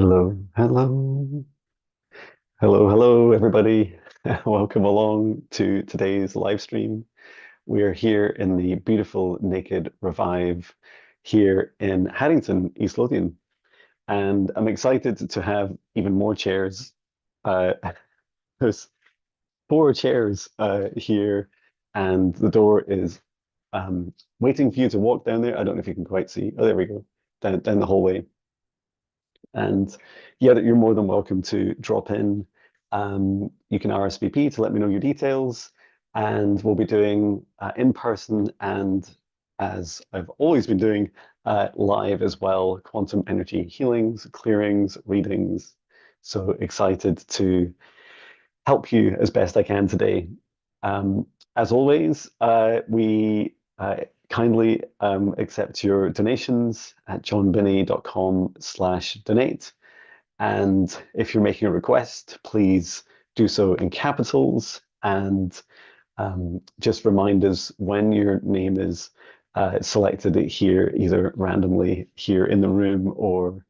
Hello, hello, hello, everybody. Welcome along to today's live stream. We are here in the beautiful Naked Revive here in Haddington, East Lothian. And I'm excited to have even more chairs. Uh, there's four chairs here, and the door is waiting for you to walk down there. I don't know if you can quite see. Oh, there we go, down the hallway. And yeah, that you're more than welcome to drop in. You can RSVP to let me know your details, and we'll be doing in person and as I've always been doing live as well, quantum energy healings, clearings, readings. So excited to help you as best I can today. As always, we kindly accept your donations at jonbinnie.com/donate. And if you're making a request, please do so in capitals and just remind us when your name is selected here, either randomly here in the room or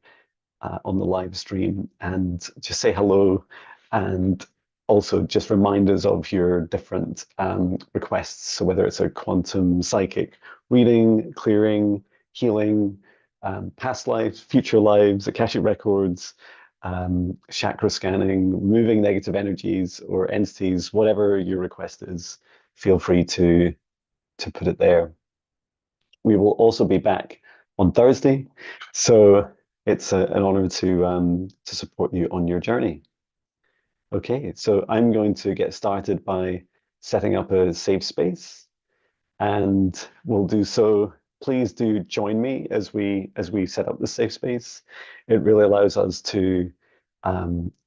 on the live stream, and just say hello and also just remind us of your different requests. So whether it's a quantum psychic reading, clearing, healing, past lives, future lives, Akashic records, chakra scanning, removing negative energies or entities, whatever your request is, feel free to put it there. We will also be back on Thursday, so it's an honor to support you on your journey. Okay, so I'm going to get started by setting up a safe space, and we'll do so. Please do join me as we set up the safe space. It really allows us to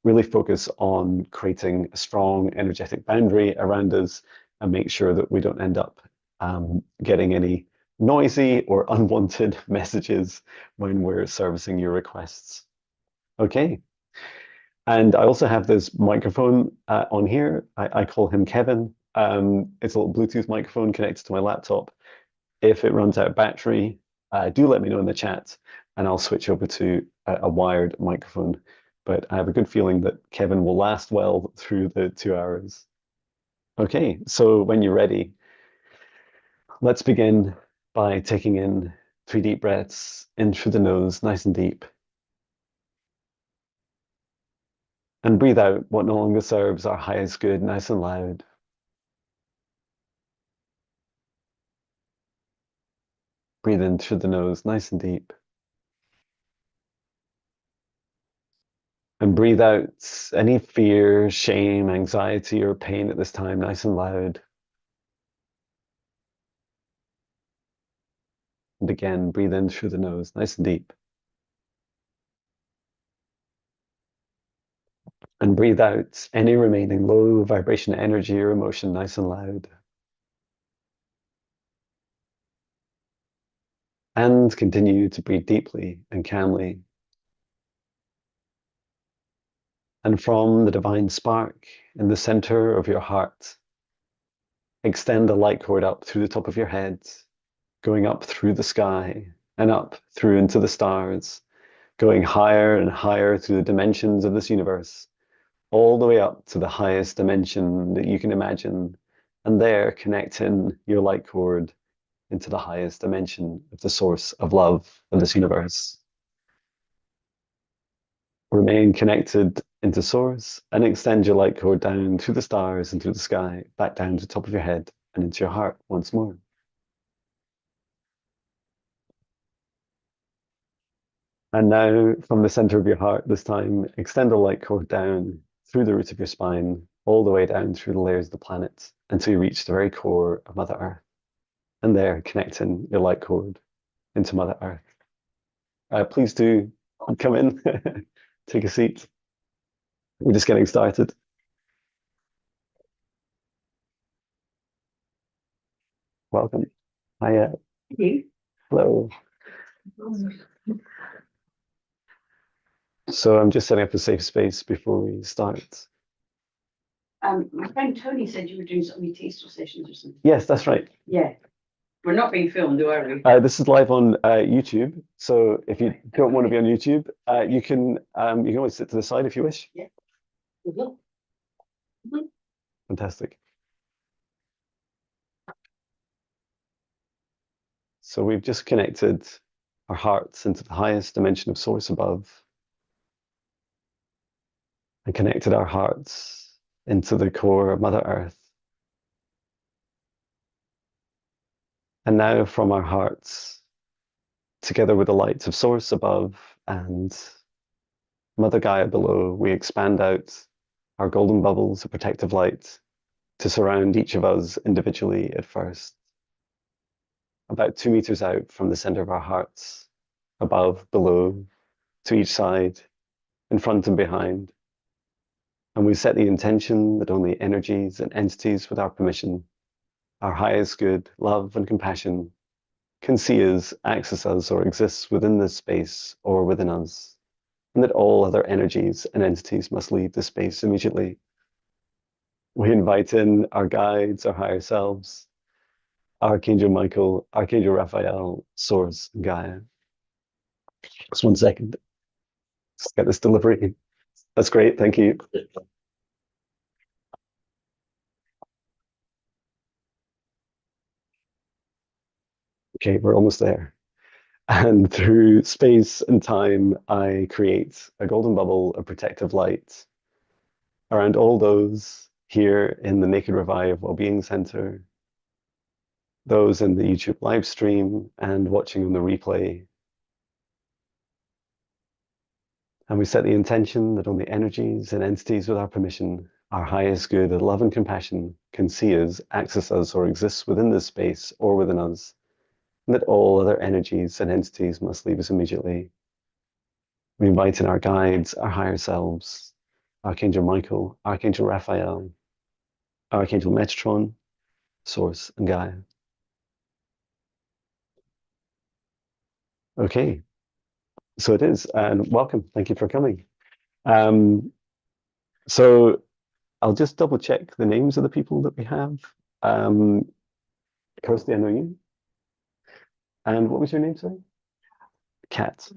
really focus on creating a strong energetic boundary around us and make sure that we don't end up getting any noisy or unwanted messages when we're servicing your requests. Okay. And I also have this microphone on here. I call him Kevin. It's a little Bluetooth microphone connected to my laptop. If it runs out of battery, do let me know in the chat and I'll switch over to a wired microphone. But I have a good feeling that Kevin will last well through the 2 hours. Okay, so when you're ready, let's begin by taking in 3 deep breaths in through the nose, nice and deep. And breathe out what no longer serves our highest good, nice and loud. Breathe in through the nose, nice and deep. And breathe out any fear, shame, anxiety, or pain at this time, nice and loud. And again, breathe in through the nose, nice and deep. And breathe out any remaining low vibration energy or emotion, nice and loud. And continue to breathe deeply and calmly. And from the divine spark in the center of your heart, extend the light cord up through the top of your head, going up through the sky and up through into the stars, going higher and higher through the dimensions of this universe, all the way up to the highest dimension that you can imagine, and there connecting your light cord into the highest dimension of the source of love of this universe. Remain connected into source and extend your light cord down through the stars and through the sky, back down to the top of your head and into your heart once more. And now, from the center of your heart, this time, extend the light cord down through the root of your spine, all the way down through the layers of the planet until you reach the very core of Mother Earth. And there, connecting your light cord into Mother Earth. Please do come in, take a seat. We're just getting started. Welcome. Hi. Hello. So I'm just setting up a safe space before we start. My friend Tony said you were doing some tasteful sessions or something. Yes, that's right. Yeah. We're not being filmed, are we? This is live on YouTube, so if you don't want to be on YouTube, you can always sit to the side if you wish. Yeah. Mhm. Mhm. Fantastic. So we've just connected our hearts into the highest dimension of source above and connected our hearts into the core of Mother Earth. And now from our hearts, together with the lights of source above and Mother Gaia below, we expand out our golden bubbles of protective light to surround each of us individually at first, about 2 meters out from the center of our hearts, above, below, to each side, in front and behind. And we set the intention that only energies and entities with our permission, our highest good, love, and compassion can see us, access us, or exist within this space or within us, and that all other energies and entities must leave the space immediately. We invite in our guides, our higher selves, Archangel Michael, Archangel Raphael, Source, and Gaia. Just 1 second. Just get this delivery. That's great. Thank you. Okay, we're almost there. And through space and time, I create a golden bubble of protective light around all those here in the Naked Revive Wellbeing Center, those in the YouTube live stream and watching on the replay. And we set the intention that only energies and entities with our permission, our highest good and love and compassion can see us, access us, or exist within this space or within us, and that all other energies and entities must leave us immediately. We invite in our guides, our higher selves, Archangel Michael, Archangel Raphael, Archangel Metatron, Source, and Gaia. Okay, so it is, and welcome. Thank you for coming. Um, so I'll just double check the names of the people that we have. Kirsty, I know you. And what was your name, sorry? Kat.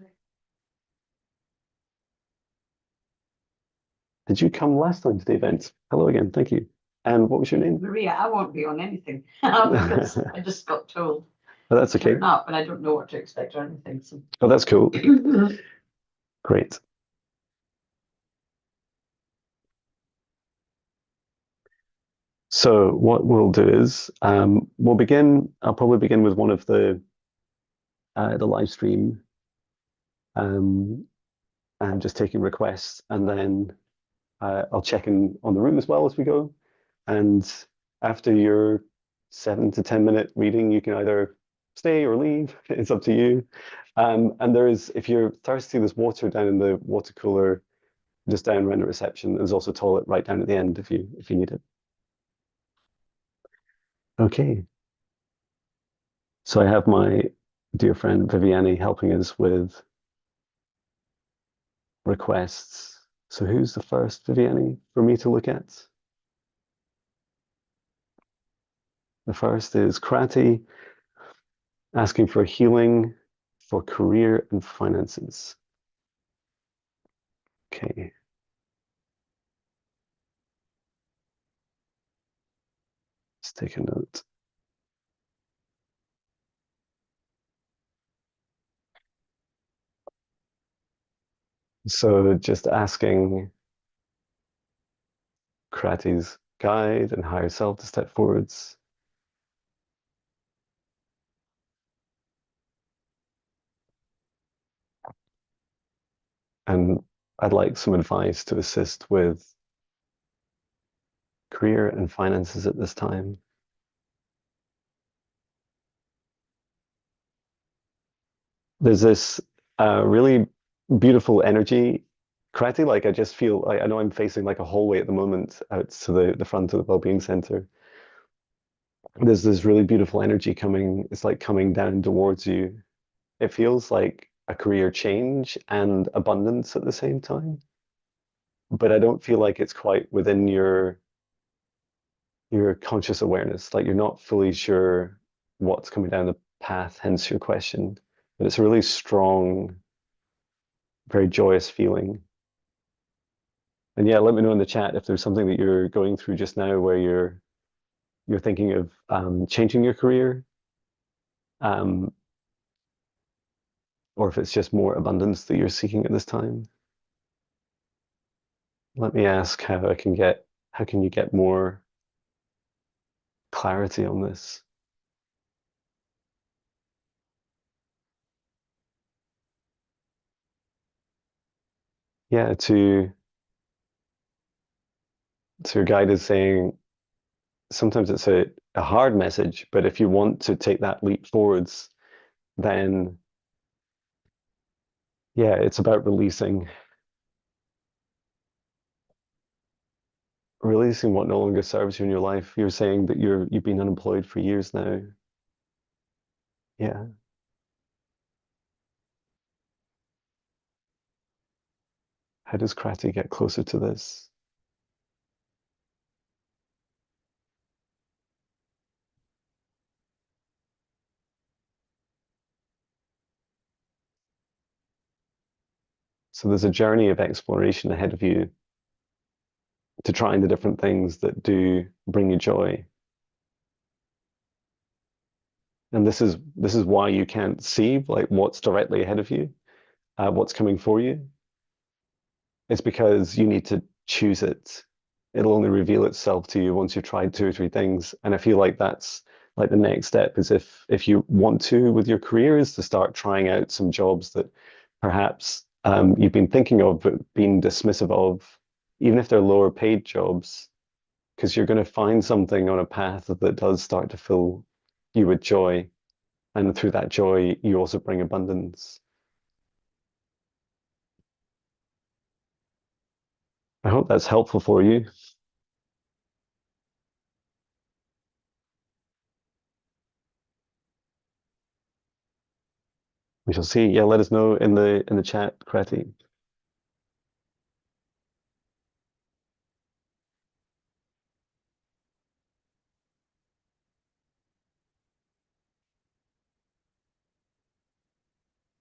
Did you come last time to the event? Hello again, thank you. And what was your name? Maria, I won't be on anything because I just got told Oh, that's to okay. turn up, and I don't know what to expect or anything. So. Oh, that's cool. Great. So what we'll do is we'll begin. I'll probably begin with one of the live stream and just taking requests, and then I'll check in on the room as well as we go. And after your 7 to 10 minute reading, you can either stay or leave. It's up to you. And there is, if you're thirsty, there's water down in the water cooler, just down around the reception. There's also a toilet right down at the end if you need it. Okay. So I have my dear friend Viviani helping us with requests. So who's the first, Viviani, for me to look at? The first is Krati, asking for healing for career and finances. Okay. Let's take a note. So just asking Krati's guide and higher self to step forwards. And I'd like some advice to assist with career and finances at this time. There's this really beautiful energy. Krati, like I just feel like I know I'm facing like a hallway at the moment out to the front of the Wellbeing Center. There's this really beautiful energy coming, it's like coming down towards you. It feels like a career change and abundance at the same time, but I don't feel like it's quite within your conscious awareness. Like you're not fully sure what's coming down the path, hence your question. But it's a really strong, very joyous feeling. And yeah, let me know in the chat if there's something that you're going through just now where you're thinking of changing your career, um, or if it's just more abundance that you're seeking at this time. Let me ask how can you get more clarity on this? Yeah, to your guide is saying sometimes it's a hard message, but if you want to take that leap forwards, then yeah, it's about releasing what no longer serves you in your life. You're saying that you've been unemployed for years now. Yeah. How does Krati get closer to this? So there's a journey of exploration ahead of you to trying the different things that do bring you joy. And this is why you can't see like what's directly ahead of you, what's coming for you. It's because you need to choose it. It'll only reveal itself to you once you've tried two or three things. And I feel like that's like the next step is if you want to with your career is to start trying out some jobs that perhaps you've been thinking of but been dismissive of, even if they're lower paid jobs, because you're going to find something on a path that does start to fill you with joy. And through that joy, you also bring abundance. I hope that's helpful for you. We shall see. Yeah, let us know in the chat, Kreti.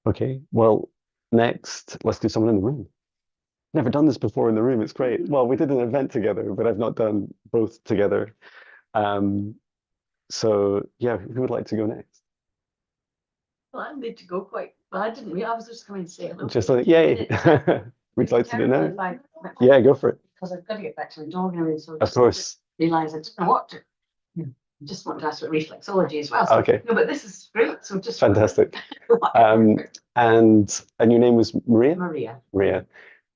Okay. Well, next, let's do someone in the room. Never done this before in the room. It's great. Well, we did an event together, but I've not done both together. Um, so yeah, who would like to go next? Well, I need to go quite, well, I didn't realize I was just coming to say hello. Just like, yay. Would you like to do it now? Yeah, go for it. Because I've got to get back to my dog and everything, so Of course. realize I don't know what to. Just want to ask about reflexology as well. So, Okay. no, but this is great. So just Fantastic. And your name was Maria? Maria. Maria.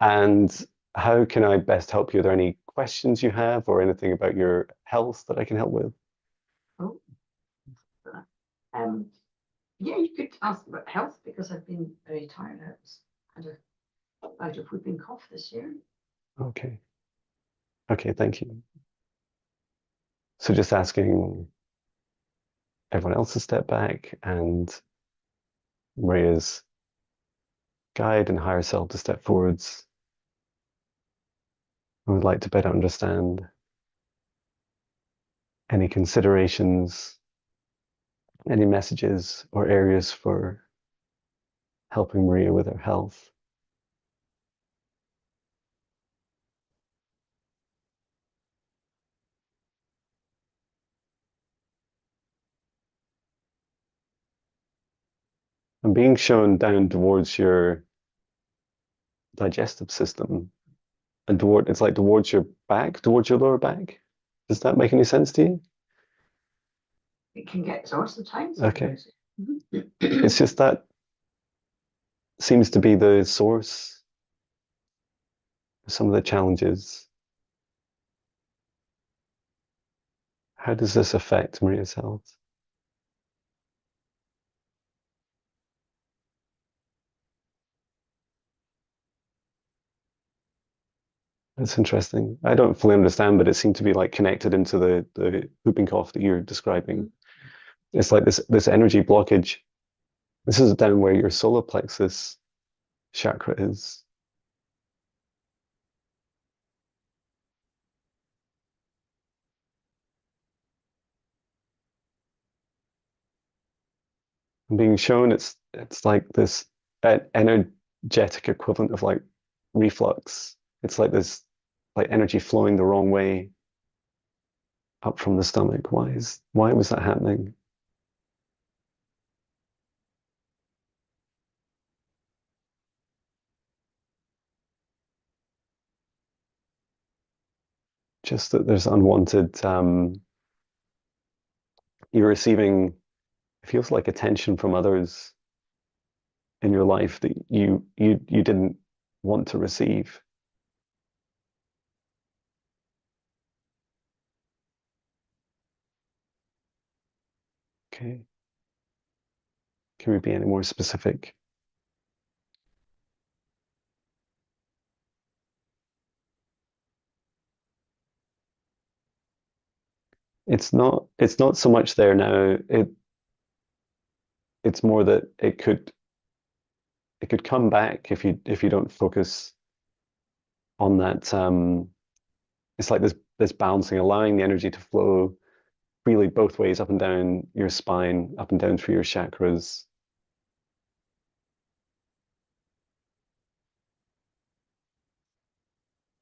And how can I best help you? Are there any questions you have or anything about your health that I can help with? Oh. Um, yeah, you could ask about health because I've been very tired. I had a bout of whooping cough this year. Okay. Okay, thank you. So just asking everyone else to step back and Maria's guide and higher self to step forwards. I would like to better understand any considerations, any messages or areas for helping Maria with her health. I'm being shown down towards your digestive system and it's like towards your back, towards your lower back. Does that make any sense to you? It can get exhausted times. Okay. It's just that seems to be the source of some of the challenges. How does this affect Maria's health? That's interesting. I don't fully understand, but it seemed to be like connected into the whooping cough that you're describing. It's like this energy blockage. This is down where your solar plexus chakra is. I'm being shown it's like this energetic equivalent of like reflux. It's like this like energy flowing the wrong way up from the stomach. Why was that happening? Just that there's unwanted you're receiving it feels like attention from others in your life that you didn't want to receive. Okay. Can we be any more specific? It's not so much there now. It's more that it could come back if you don't focus on that. It's like this balancing, allowing the energy to flow freely both ways, up and down your spine, up and down through your chakras.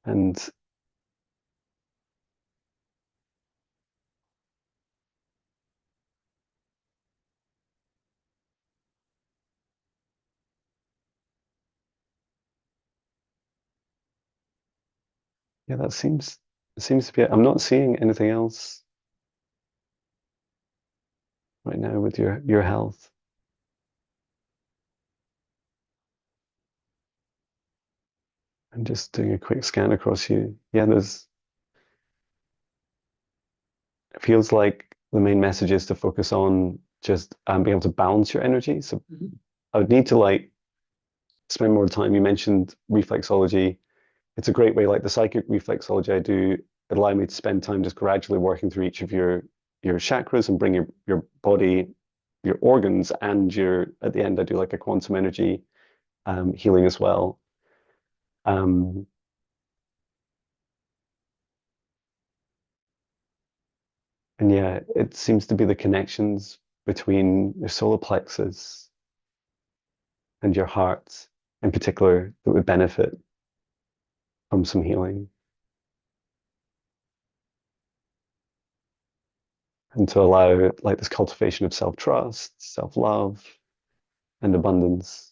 And yeah, that seems to be it. I'm not seeing anything else right now with your health. I'm just doing a quick scan across you. Yeah, it feels like the main message is to focus on just being able to balance your energy. So I would need to like spend more time. You mentioned reflexology. It's a great way, like the psychic reflexology I do, it allowed me to spend time just gradually working through each of your chakras and bring your body, your organs, and your at the end I do like a quantum energy healing as well. Um, and yeah, it seems to be the connections between your solar plexus and your heart in particular that would benefit from some healing. And to allow like this cultivation of self-trust, self-love, and abundance.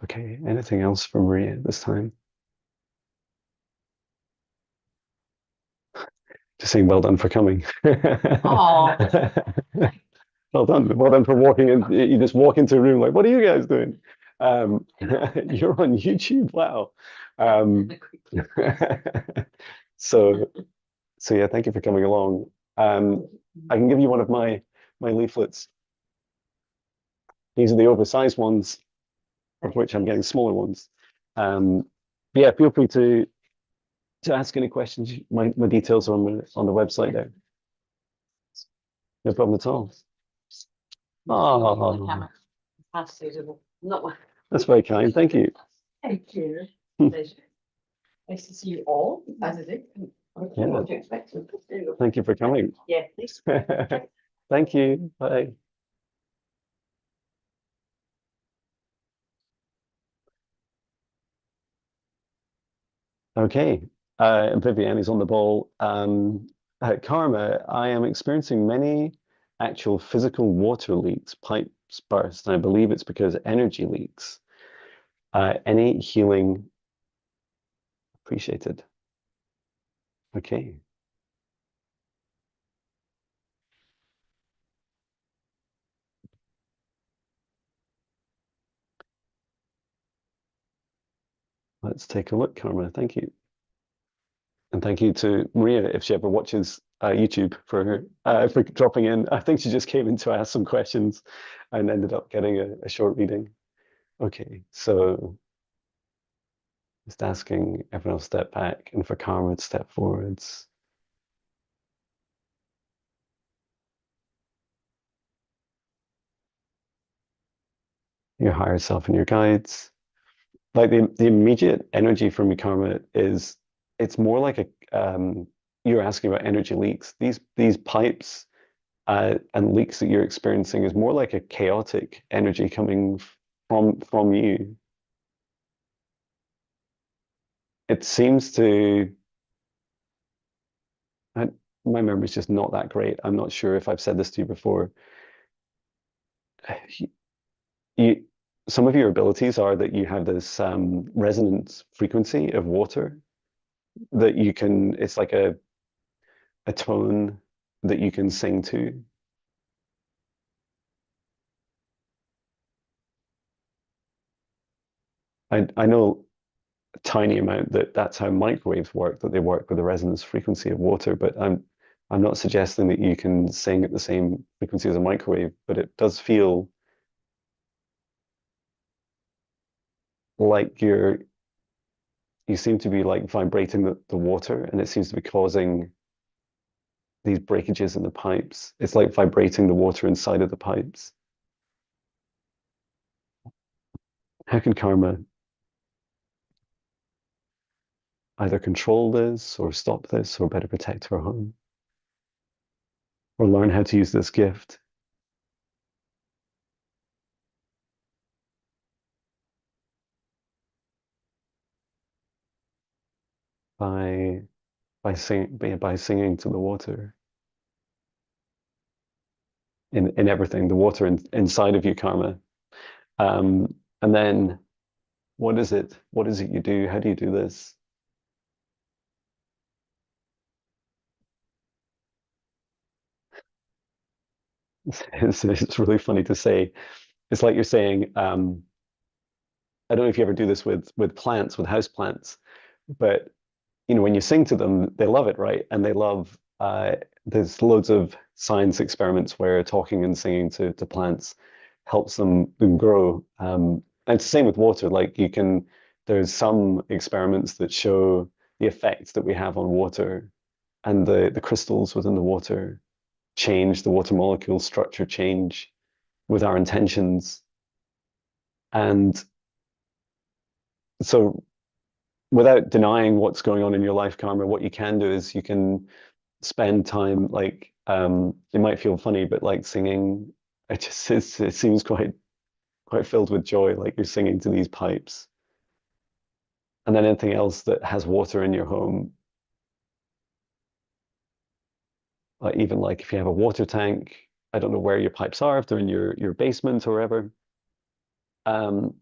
Okay, anything else for Maria this time? Just saying well done for coming. Oh, Well done for walking in. You just walk into a room like, what are you guys doing? You're on YouTube. Wow. Um, so so yeah, thank you for coming along. I can give you one of my leaflets. These are the oversized ones, of which I'm getting smaller ones. Um, yeah, feel free to ask any questions. My details are on the website there. No problem at all. Oh, that's very kind. Thank you. thank you. Pleasure. Nice to see you all. As I did. Yeah. What to expect. Thank you for coming. Yeah, please. Thank you. Bye. Okay. Vivian is on the ball. Karma, I am experiencing many actual physical water leaks, pipes burst, and I believe it's because energy leaks. Any healing appreciated? Okay. Let's take a look, Karma. Thank you. And thank you to Maria if she ever watches YouTube for dropping in. I think she just came in to ask some questions and ended up getting a short reading. Okay, so just asking everyone to step back and for Karma to step forwards. Your higher self and your guides. Like the immediate energy from your Karma is it's more like a you're asking about energy leaks. These pipes and leaks that you're experiencing is more like a chaotic energy coming from you. It seems to, I, my memory's just not that great. I'm not sure if I've said this to you before. You, you, some of your abilities are that you have this resonance frequency of water that you can, it's like a tone that you can sing to. I know a tiny amount that that's how microwaves work, that they work with the resonance frequency of water, but I'm not suggesting that you can sing at the same frequency as a microwave, but it does feel like you seem to be like vibrating the water, and it seems to be causing these breakages in the pipes. It's like vibrating the water inside of the pipes. How can karma either control this or stop this or better protect our home or learn how to use this gift by by singing to the water in everything, the water inside of you, karma. And then what is it? What is it you do? How do you do this? It's really funny to say. It's like you're saying, I don't know if you ever do this with plants, with house plants, but you know, when you sing to them, they love it, right? And they love there's loads of science experiments where talking and singing to plants helps them grow. And it's the same with water. Like you can, there's some experiments that show the effects that we have on water and the crystals within the water change, the water molecule structure change with our intentions. And so without denying what's going on in your life, karma, what you can do is you can spend time like it might feel funny, but like singing, it seems quite filled with joy, like you're singing to these pipes. And then anything else that has water in your home, like even like if you have a water tank, I don't know where your pipes are, if they're in your basement or wherever. Um,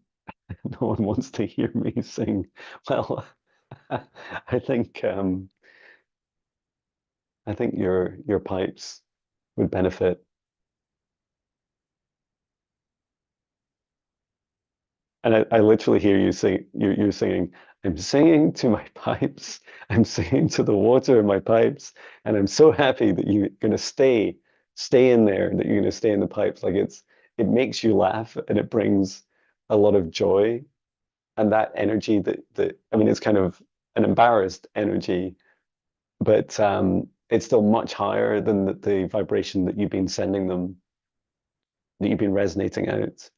no one wants to hear me sing. Well, I think I think your pipes would benefit. And I literally hear you sing, you're singing, I'm singing to my pipes, I'm singing to the water in my pipes, and I'm so happy that you're gonna stay in there, that you're gonna stay in the pipes. Like it makes you laugh and it brings a lot of joy. And that energy that I mean it's kind of an embarrassed energy, but it's still much higher than the vibration that you've been sending them, that you've been resonating out.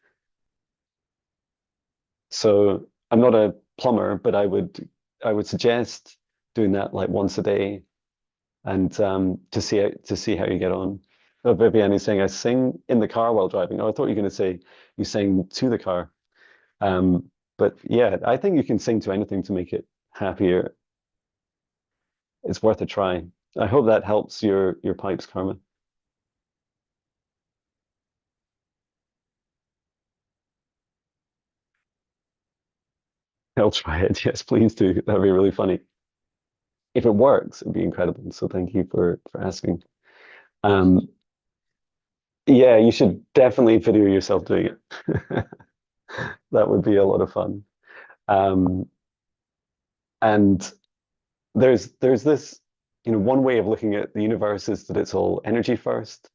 So I'm not a plumber, but I would suggest doing that like once a day and to see how you get on. Oh, Vivian is saying I sing in the car while driving. Oh, I thought you were going to say you sing to the car. But yeah, I think you can sing to anything to make it happier. It's worth a try. I hope that helps your pipes, Carmen. I'll try it. Yes, please do. That'd be really funny. If it works, it'd be incredible. So thank you for asking. Um, Yeah, you should definitely video yourself doing it. That would be a lot of fun. Um, and there's this, you know, one way of looking at the universe is that it's all energy first,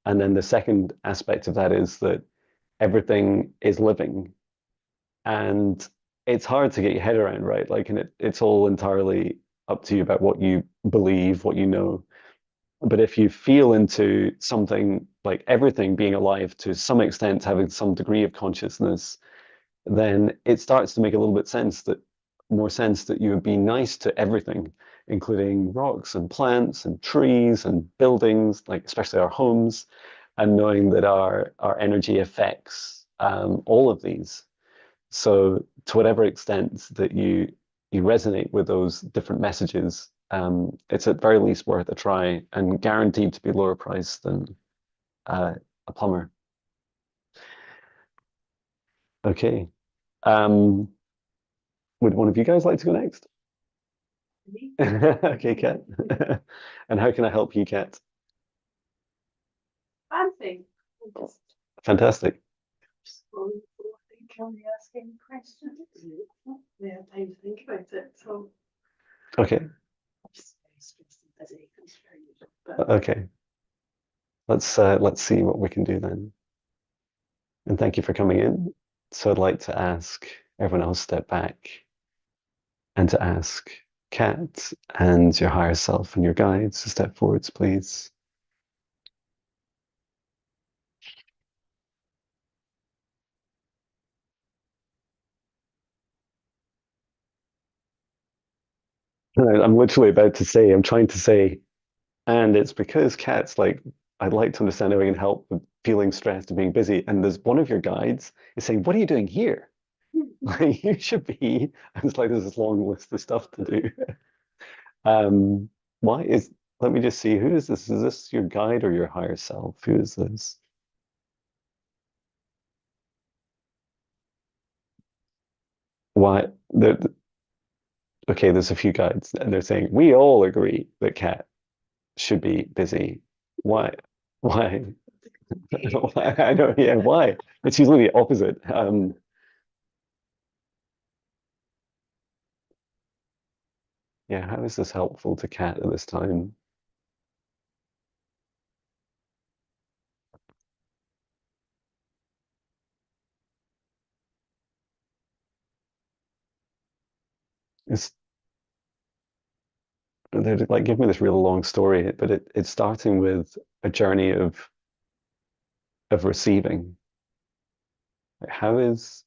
and then the second aspect of that is that everything is living, and it's hard to get your head around, right? Like, and it's all entirely up to you about what you believe, what you know. But if you feel into something like everything being alive to some extent, having some degree of consciousness, then it starts to make a little bit more sense that you would be nice to everything including rocks and plants and trees and buildings, like especially our homes, and knowing that our energy affects all of these. So to whatever extent that you resonate with those different messages, it's at very least worth a try and guaranteed to be lower priced than a plumber. Okay. Um, would one of you guys like to go next? Okay, Kat. And how can I help you, Kat? Fancy. Fantastic. Just can we ask any questions? Yeah, time to think about it. So Okay. I'm just very stressed and busy. But Okay. Let's see what we can do then. And thank you for coming in. So I'd like to ask everyone else step back and to ask Kat and your higher self and your guides to step forwards, please. I'm literally about to say, I'm trying to say, and it's because Kat's like, I'd like to understand how we can help with feeling stressed and being busy. And there's one of your guides is saying, what are you doing here? Like, you should be, and it's like there's this long list of stuff to do. Um, why is, let me just see, who is this? Is this your guide or your higher self? Who is this? Why? Okay, there's a few guides, and they're saying, we all agree that Kat should be busy. Why? Why? I know, yeah, why? It's usually the opposite. Yeah, how is this helpful to Kat at this time? It's they're like give me this real long story, but it's starting with a journey of receiving. Like how is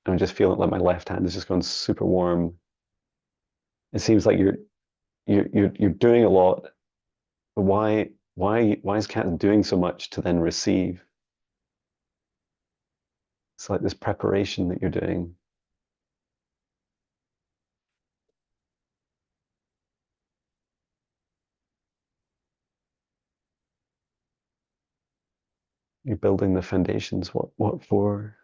I'm just feeling like my left hand is just gone super warm. It seems like you're doing a lot, but why is Kat doing so much to then receive? It's like this preparation that you're doing. You're building the foundations. What for?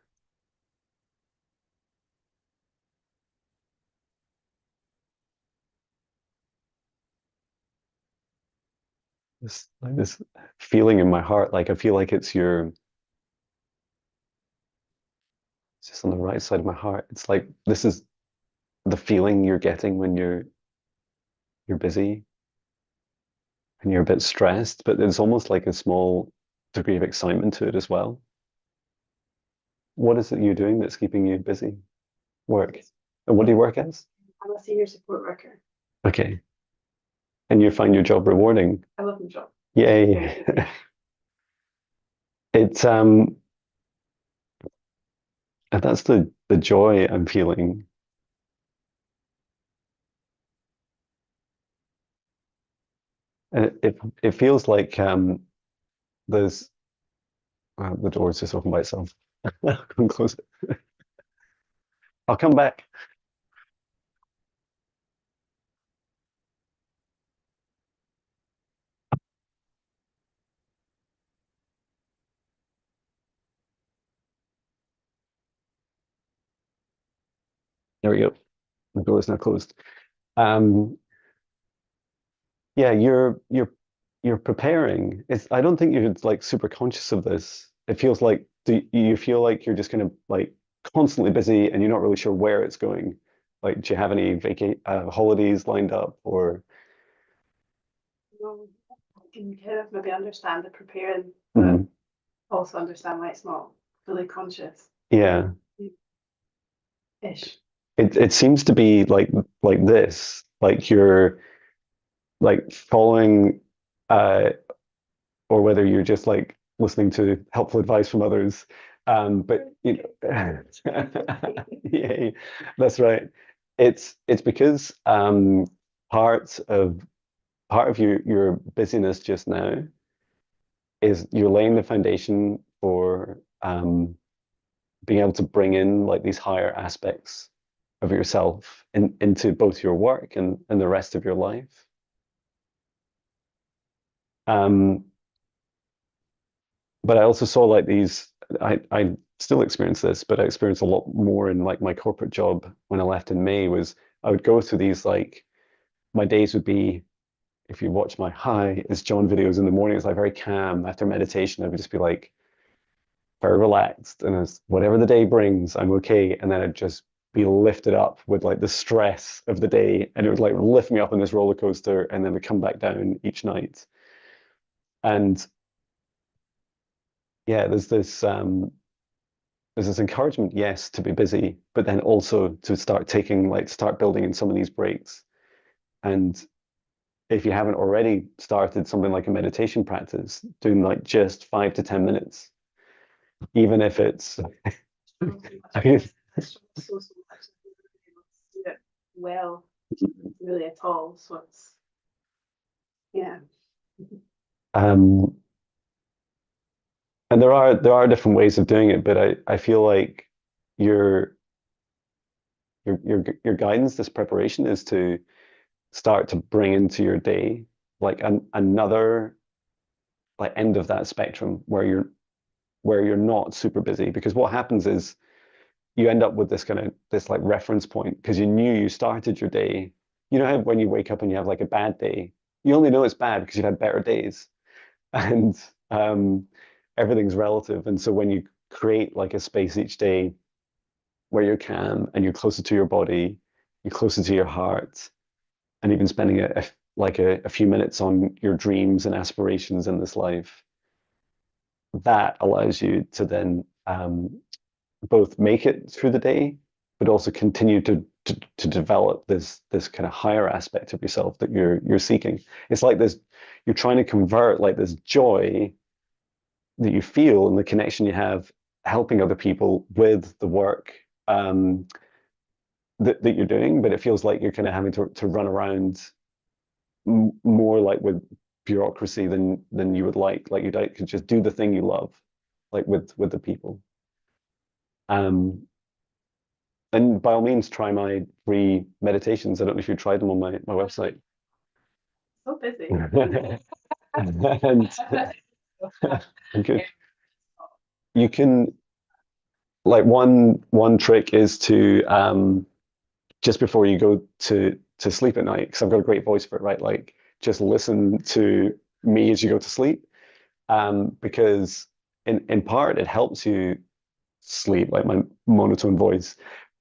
This like this feeling in my heart, like I feel like it's just on the right side of my heart. It's like this is the feeling you're getting when you're busy and you're a bit stressed, but there's almost like a small degree of excitement to it as well. What is it you're doing that's keeping you busy? Work. And what do you work as? I'm a senior support worker. Okay. And you find your job rewarding? I love my job. Yay. It's and that's the joy I'm feeling. And it feels like there's the door's just open by itself. I'll go and close it. I'll come back. There we go. The door is now closed. Um, yeah, you're preparing. It's I don't think you're like super conscious of this. It feels like do you feel like you're just kind of like constantly busy and you're not really sure where it's going? Like, do you have any holidays lined up or No, I can kind of maybe understand the preparing, but Mhm. also understand why it's not fully conscious Yeah. ish. It seems to be like this, like you're like following or whether you're just like listening to helpful advice from others. But you know, yeah, that's right. It's because part of part of your busyness just now is you're laying the foundation for being able to bring in like these higher aspects of yourself into both your work and the rest of your life. Um, but I also saw like these, I still experience this, but I experienced a lot more in like my corporate job when I left in May was I would go through these like my days would be if you watch my Hi, it's Jon videos in the morning, it's like very calm. After meditation, I would just be like very relaxed and it's whatever the day brings, I'm okay. And then I'd just be lifted up with like the stress of the day and it would like lift me up on this roller coaster and then would come back down each night. And yeah, there's this encouragement, yes, to be busy, but then also to start taking like start building in some of these breaks. And if you haven't already started something like a meditation practice, doing like just 5 to 10 minutes, even if it's Struggle so much. I mean, I struggle so much. I haven't been able to do it well, really at all. So it's yeah. um and there are different ways of doing it, but I feel like your your guidance, this preparation is to start to bring into your day like another like end of that spectrum where you're not super busy because what happens is you end up with this kind of this like reference point because you knew you started your day. You know how when you wake up and you have like a bad day, you only know it's bad because you've had better days, and everything's relative. And so when you create like a space each day where you're calm and you're closer to your body, you're closer to your heart, and even spending a few minutes on your dreams and aspirations in this life, that allows you to then both make it through the day, but also continue to develop this kind of higher aspect of yourself that you're seeking. It's like this, you're trying to convert like this joy that you feel and the connection you have helping other people with the work that you're doing, but it feels like you're kind of having to run around more like with bureaucracy than you would like you'd like to just do the thing you love, like with the people. Um, And by all means, try my free meditations. I don't know if you tried them on my website. So busy. And, and good. You can like one trick is to just before you go to sleep at night, because I've got a great voice for it, right? Like just listen to me as you go to sleep. Because in part it helps you sleep, like my monotone voice,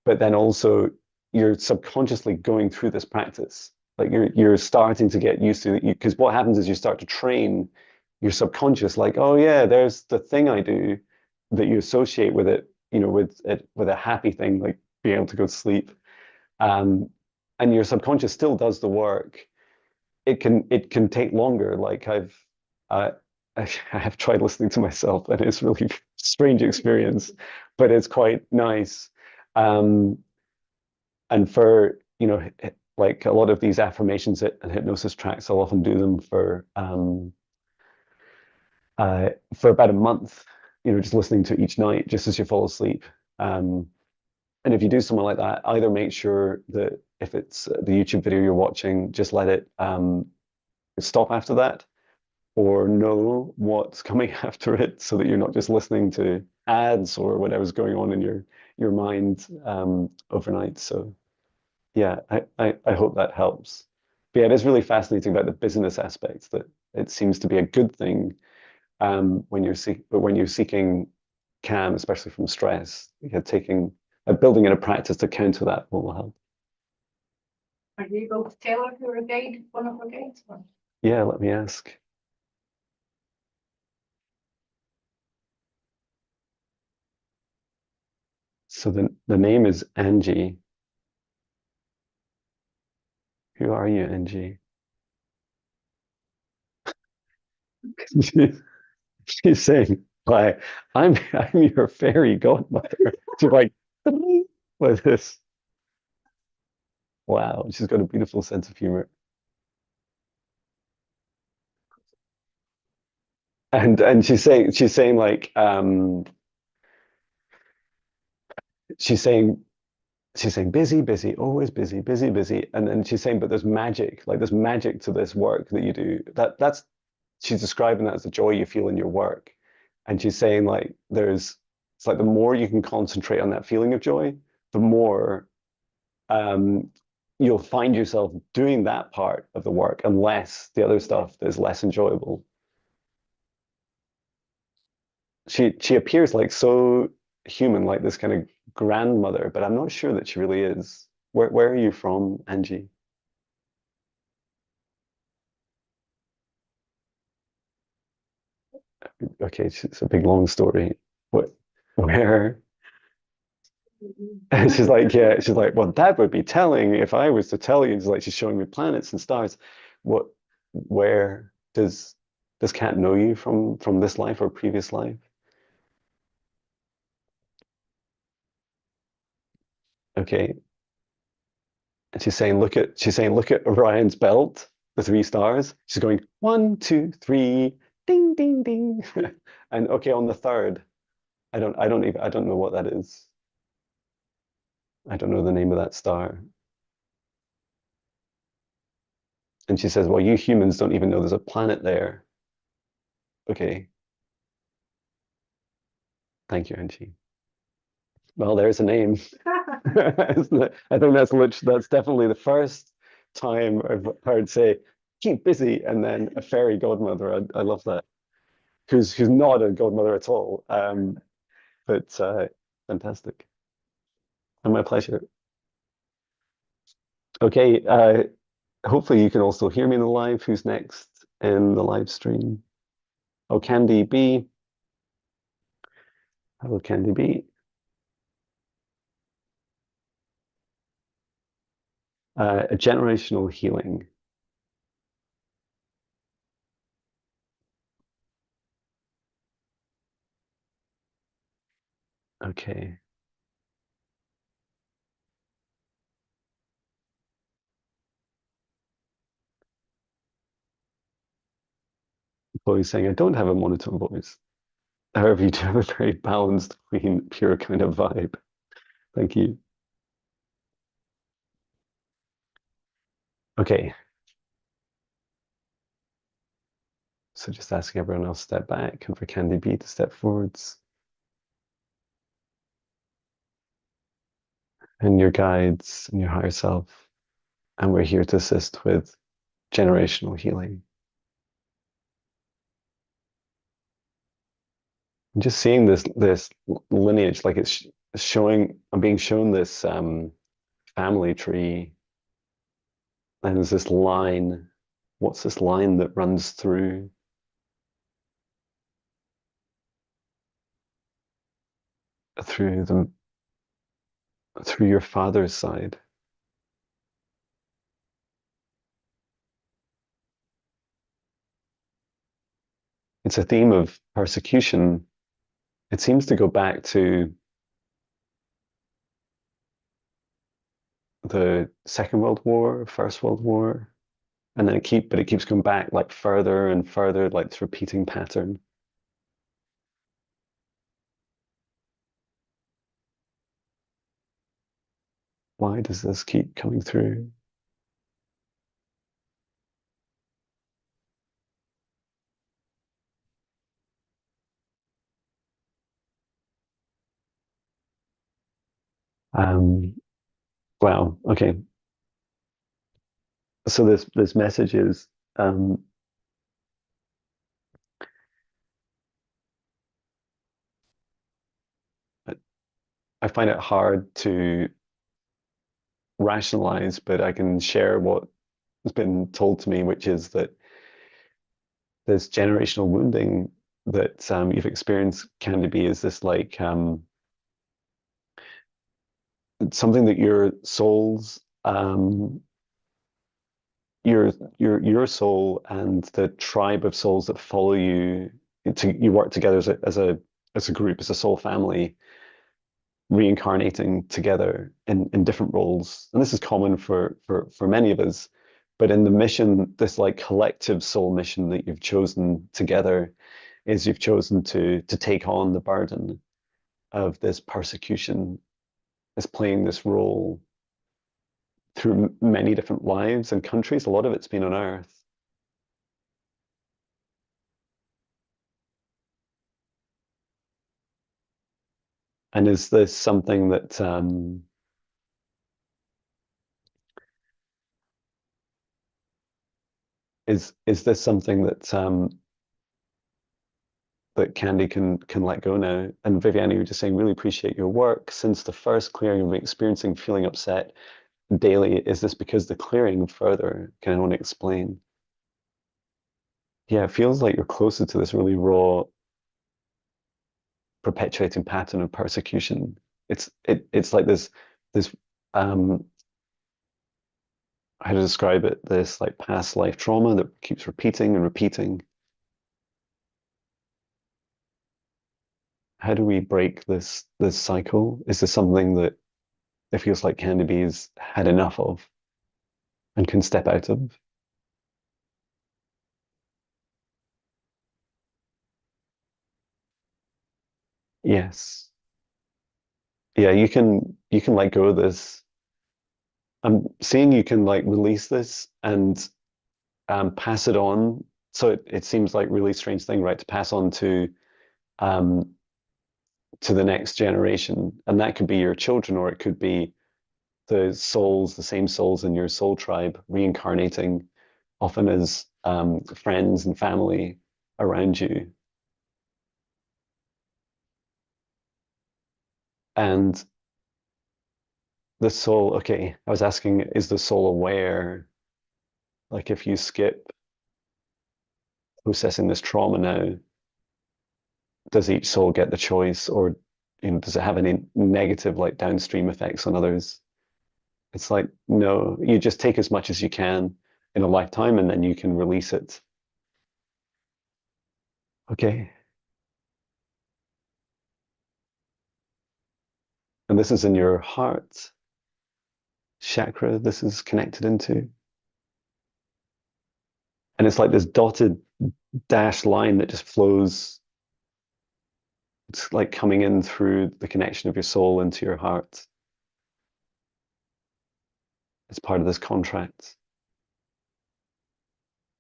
but then also you're subconsciously going through this practice. Like you're starting to get used to it because what happens is you start to train your subconscious, like, oh yeah, there's the thing I do that you associate with it, with it with a happy thing, like being able to go to sleep. Um, and your subconscious still does the work. It can take longer. Like uh, I have tried listening to myself, and it's really strange experience, but it's quite nice. Um, and for like a lot of these affirmations and hypnosis tracks, I'll often do them for about a month. Just listening to each night, just as you fall asleep. Um, and if you do something like that, either make sure that if it's the YouTube video you're watching, just let it stop after that or know what's coming after it so that you're not just listening to ads or whatever's going on in your mind overnight. So yeah, I hope that helps. But yeah, it is really fascinating about the business aspects that it seems to be a good thing but when you're seeking calm, especially from stress, you're taking building in a practice to counter that will help. Are you able to tell her who her guide, one of her guides was? Yeah, let me ask. So the name is Angie. Who are you, Angie? She's saying, "Hi, I'm your fairy godmother." She's like, with this. Wow, she's got a beautiful sense of humor. And she's saying like she's saying she's saying busy, busy, always busy, busy, busy. And then she's saying, but there's magic, like there's magic to this work that you do. That's she's describing that as the joy you feel in your work. And she's saying like it's like the more you can concentrate on that feeling of joy, the more um you'll find yourself doing that part of the work and less the other stuff that is less enjoyable. She appears like so human, like this kind of grandmother, but I'm not sure that she really is. Where are you from, Angie? Okay, it's a big long story. What where and she's like, yeah, she's like, well, that would be telling if I was to tell you. It's like she's showing me planets and stars. What where does Kat know you from this life or previous life? Okay. And she's saying, look at Orion's belt, the three stars. She's going, one, two, three, ding, ding, ding. And okay, on the third, I don't know what that is. I don't know the name of that star. And she says, well, you humans don't even know there's a planet there. Okay, thank you, Angie. Well, there's a name. I think that's definitely the first time I've heard say, keep busy, and then a fairy godmother. I love that. Who's not a godmother at all. But fantastic. And my pleasure. Okay, hopefully you can also hear me in the live. Who's next in the live stream? Oh, Candy B. Hello, Candy B. A generational healing. Okay. Chloe's saying, I don't have a monotone voice. However, you do have a very balanced, clean, pure kind of vibe. Thank you. Okay. So just asking everyone else to step back and for Candy B to step forwards. And your guides and your higher self. And we're here to assist with generational healing. I'm just seeing this lineage, like it's showing, I'm being shown this family tree, and there's this line. What's this line that runs through the through your father's side? It's a theme of persecution. It seems to go back to the Second World War, First World War, and then it keeps going back like further and further, like this repeating pattern. Why does this keep coming through? Um, wow. Okay. So this message is I find it hard to rationalize, but I can share what has been told to me, which is that this generational wounding that you've experienced can be is this like something that your souls your soul and the tribe of souls that follow you you work together as a group, as a soul family, reincarnating together in different roles. And this is common for many of us. But in the mission, this like collective soul mission that you've chosen together is you've chosen to take on the burden of this persecution, is playing this role through many different lives and countries. A lot of it's been on Earth. And is this something that is this something that Candy can let go now? And Viviane, you were just saying, really appreciate your work. Since the first clearing you've been experiencing feeling upset daily, is this because the clearing further? Can anyone explain? Yeah, it feels like you're closer to this really raw, perpetuating pattern of persecution. It's like this how to describe it, this like past life trauma that keeps repeating and repeating. How do we break this cycle? Is this something that it feels like Candy B's had enough of and can step out of? Yes. Yeah, you can let go of this. I'm seeing you can like release this and pass it on. So it seems like really strange thing, right? To pass on um, to the next generation. And that could be your children, or it could be the souls, the same souls in your soul tribe, reincarnating often as friends and family around you. And the soul, okay, I was asking, is the soul aware? Like if you skip processing this trauma now, does each soul get the choice, or does it have any negative like downstream effects on others? It's like, no, you just take as much as you can in a lifetime and then you can release it. Okay. And this is in your heart chakra, this is connected into. And it's like this dotted dashed line that just flows. It's like coming in through the connection of your soul into your heart. It's part of this contract.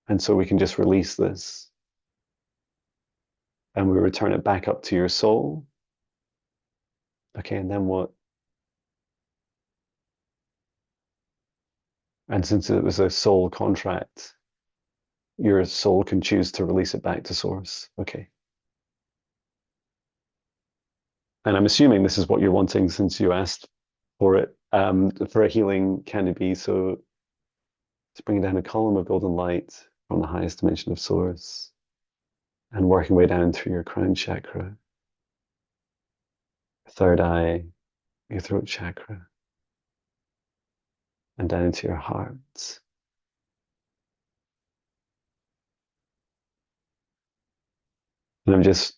And so we can just release this and we return it back up to your soul. Okay, and then what? And since it was a soul contract, your soul can choose to release it back to source. Okay. And I'm assuming this is what you're wanting since you asked for it, for a healing, can it be? So it's bringing down a column of golden light from the highest dimension of source and working way down through your crown chakra, third eye, your throat chakra, and down into your heart. And I'm just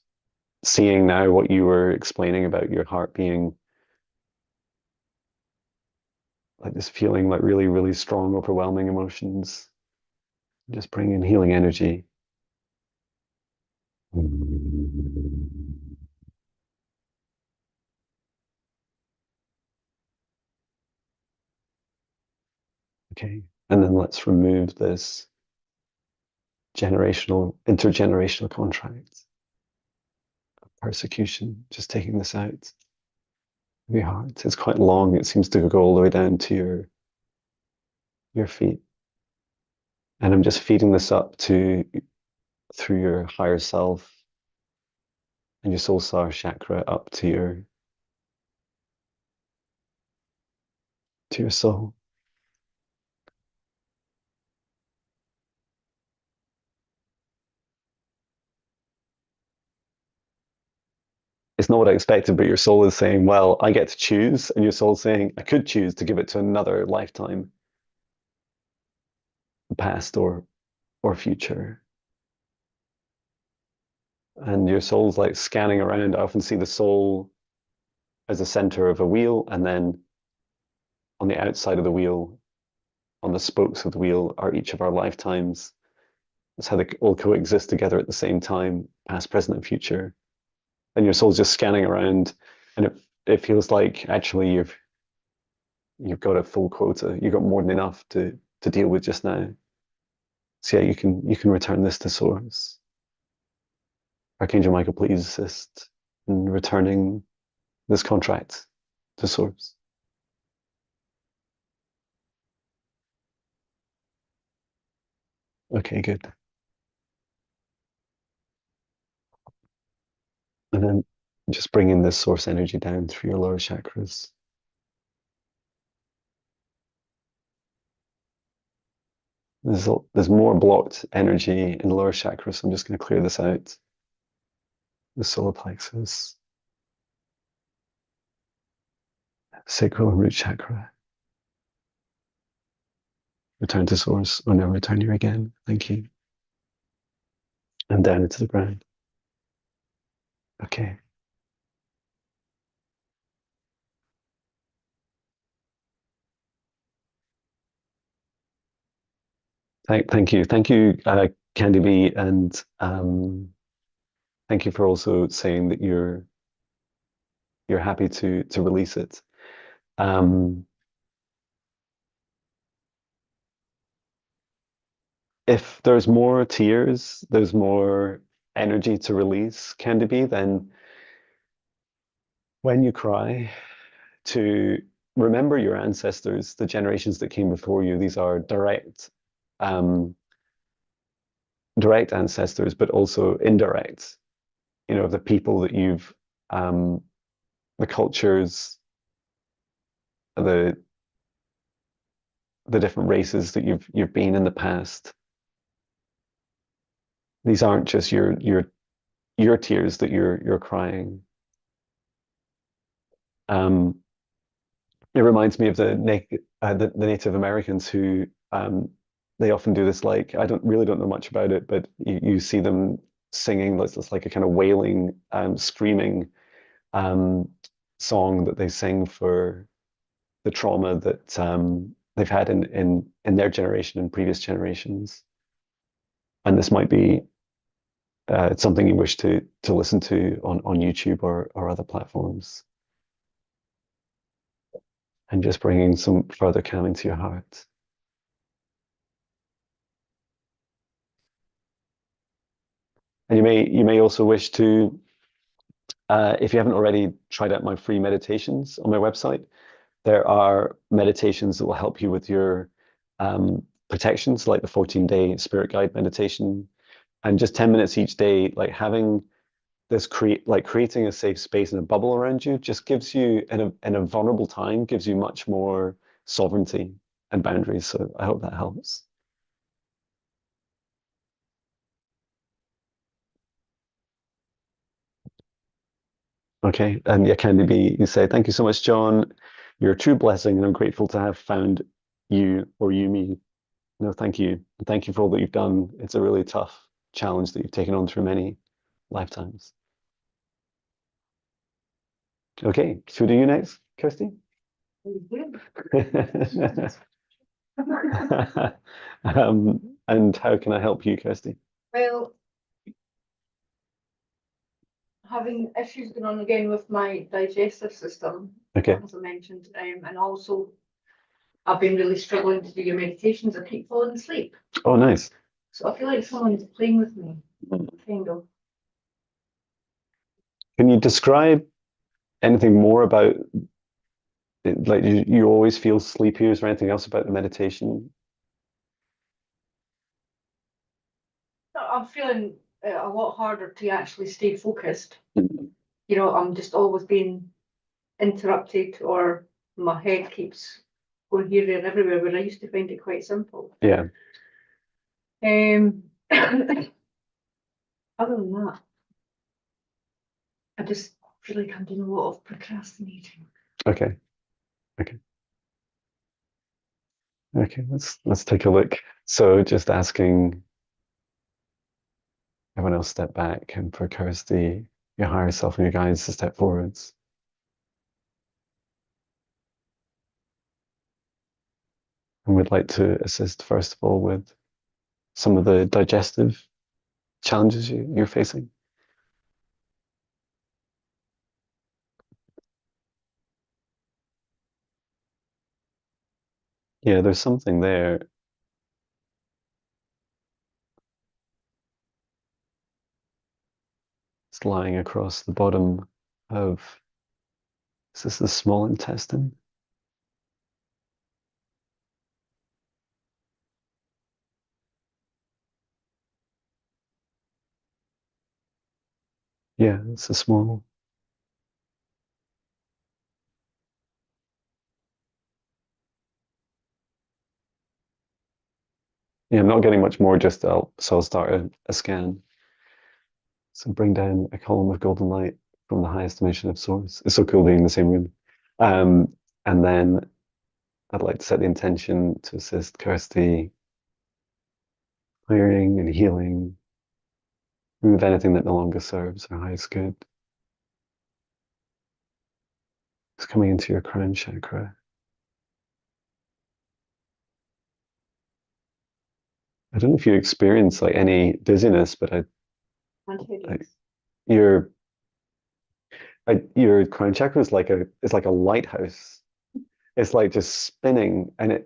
seeing now what you were explaining about your heart being like this feeling like really, really strong, overwhelming emotions. Just bring in healing energy. Okay. And then let's remove this intergenerational contract of persecution. Just taking this out of your heart. It's quite long. It seems to go all the way down to your feet. And I'm just feeding this up to through your higher self and your soul star chakra up to your soul. It's not what I expected, but your soul is saying, well, I get to choose. And your soul's saying, I could choose to give it to another lifetime, past or future. And your soul's like scanning around. I often see the soul as a center of a wheel, and then on the outside of the wheel, on the spokes of the wheel, are each of our lifetimes. That's how they all coexist together at the same time, past, present, and future. And your soul's just scanning around, and it feels like actually you've got a full quota. You've got more than enough to deal with just now. So yeah, you can return this to source. Archangel Michael, please assist in returning this contract to source. Okay, good. And then just bringing this source energy down through your lower chakras. There's more blocked energy in the lower chakras, so I'm just going to clear this out. The solar plexus, sacral and root chakra. Return to source, or never return here again. Thank you. And down into the ground. Okay. Thank you. Thank you, Candy B, and thank you for also saying that you're happy to release it. If there's more tears, there's more energy to release, Candy B, then when you cry, to remember your ancestors, the generations that came before you. These are um, direct ancestors, but also indirect. You know, the people that um, the cultures, the the different races that you've been in the past. These aren't just your tears that you're crying. Um, it reminds me of the Native Americans who they often do this. Like I don't know much about it, but you see them singing this like a kind of wailing, screaming um, song that they sing for the trauma that they've had in their generation and previous generations. And this might be it's something you wish to listen to on YouTube or other platforms, and just bringing some further calming to your heart. And you may also wish to, if you haven't already tried out my free meditations on my website, there are meditations that will help you with your protections, like the 14-day spirit guide meditation, and just 10 minutes each day, like having this creating a safe space and a bubble around you just gives you in a vulnerable time gives you much more sovereignty and boundaries. So I hope that helps. Okay, and yeah, Candy B, you say, thank you so much, John. You're a true blessing, and I'm grateful to have found you or you me. No, thank you. Thank you for all that you've done. It's a really tough challenge that you've taken on through many lifetimes. Okay, should we do you next, Kirsty? And how can I help you, Kirsty? Well, having issues going on again with my digestive system, Okay. as I mentioned, and also I've been really struggling to do your meditations. I keep falling asleep. Oh, nice. So I feel like someone's playing with me, kind of. Can you describe anything more about it? Like you always feel sleepy? Is there anything else about the meditation? I'm feeling a lot harder to actually stay focused. Mhm. You know, I'm just always being interrupted, or my head keeps going here, there, and everywhere, where I used to find it quite simple. Yeah. Other than that, I just feel like I'm doing a lot of procrastinating. Okay. Okay. Okay. Let's take a look. So just asking everyone else step back, and for Kirsty, your higher self and your guides to step forwards. And we'd like to assist, first of all, with some of the digestive challenges you're facing. Yeah, there's something there. It's lying across the bottom of, is this the small intestine? Yeah, it's a small. Yeah, I'm not getting much more, just so I'll start a scan. So bring down a column of golden light from the highest emission of source. It's so cool being in the same room. Um, and then I'd like to set the intention to assist Kirsty clearing and healing, remove anything that no longer serves our highest good. It's coming into your crown chakra. I don't know if you experience like any dizziness, but And I headaches. your your crown chakra is like a lighthouse. It's like just spinning, and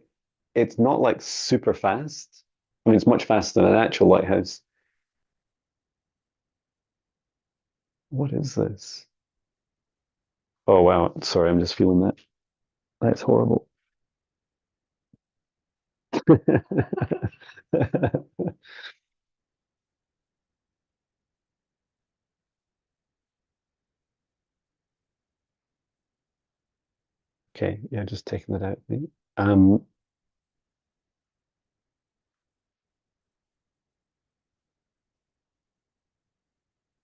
it's not like super fast. I mean, it's much faster than an actual lighthouse. What is this? Oh wow, sorry, I'm just feeling that. That's horrible. Okay, yeah, just taking that out. Um,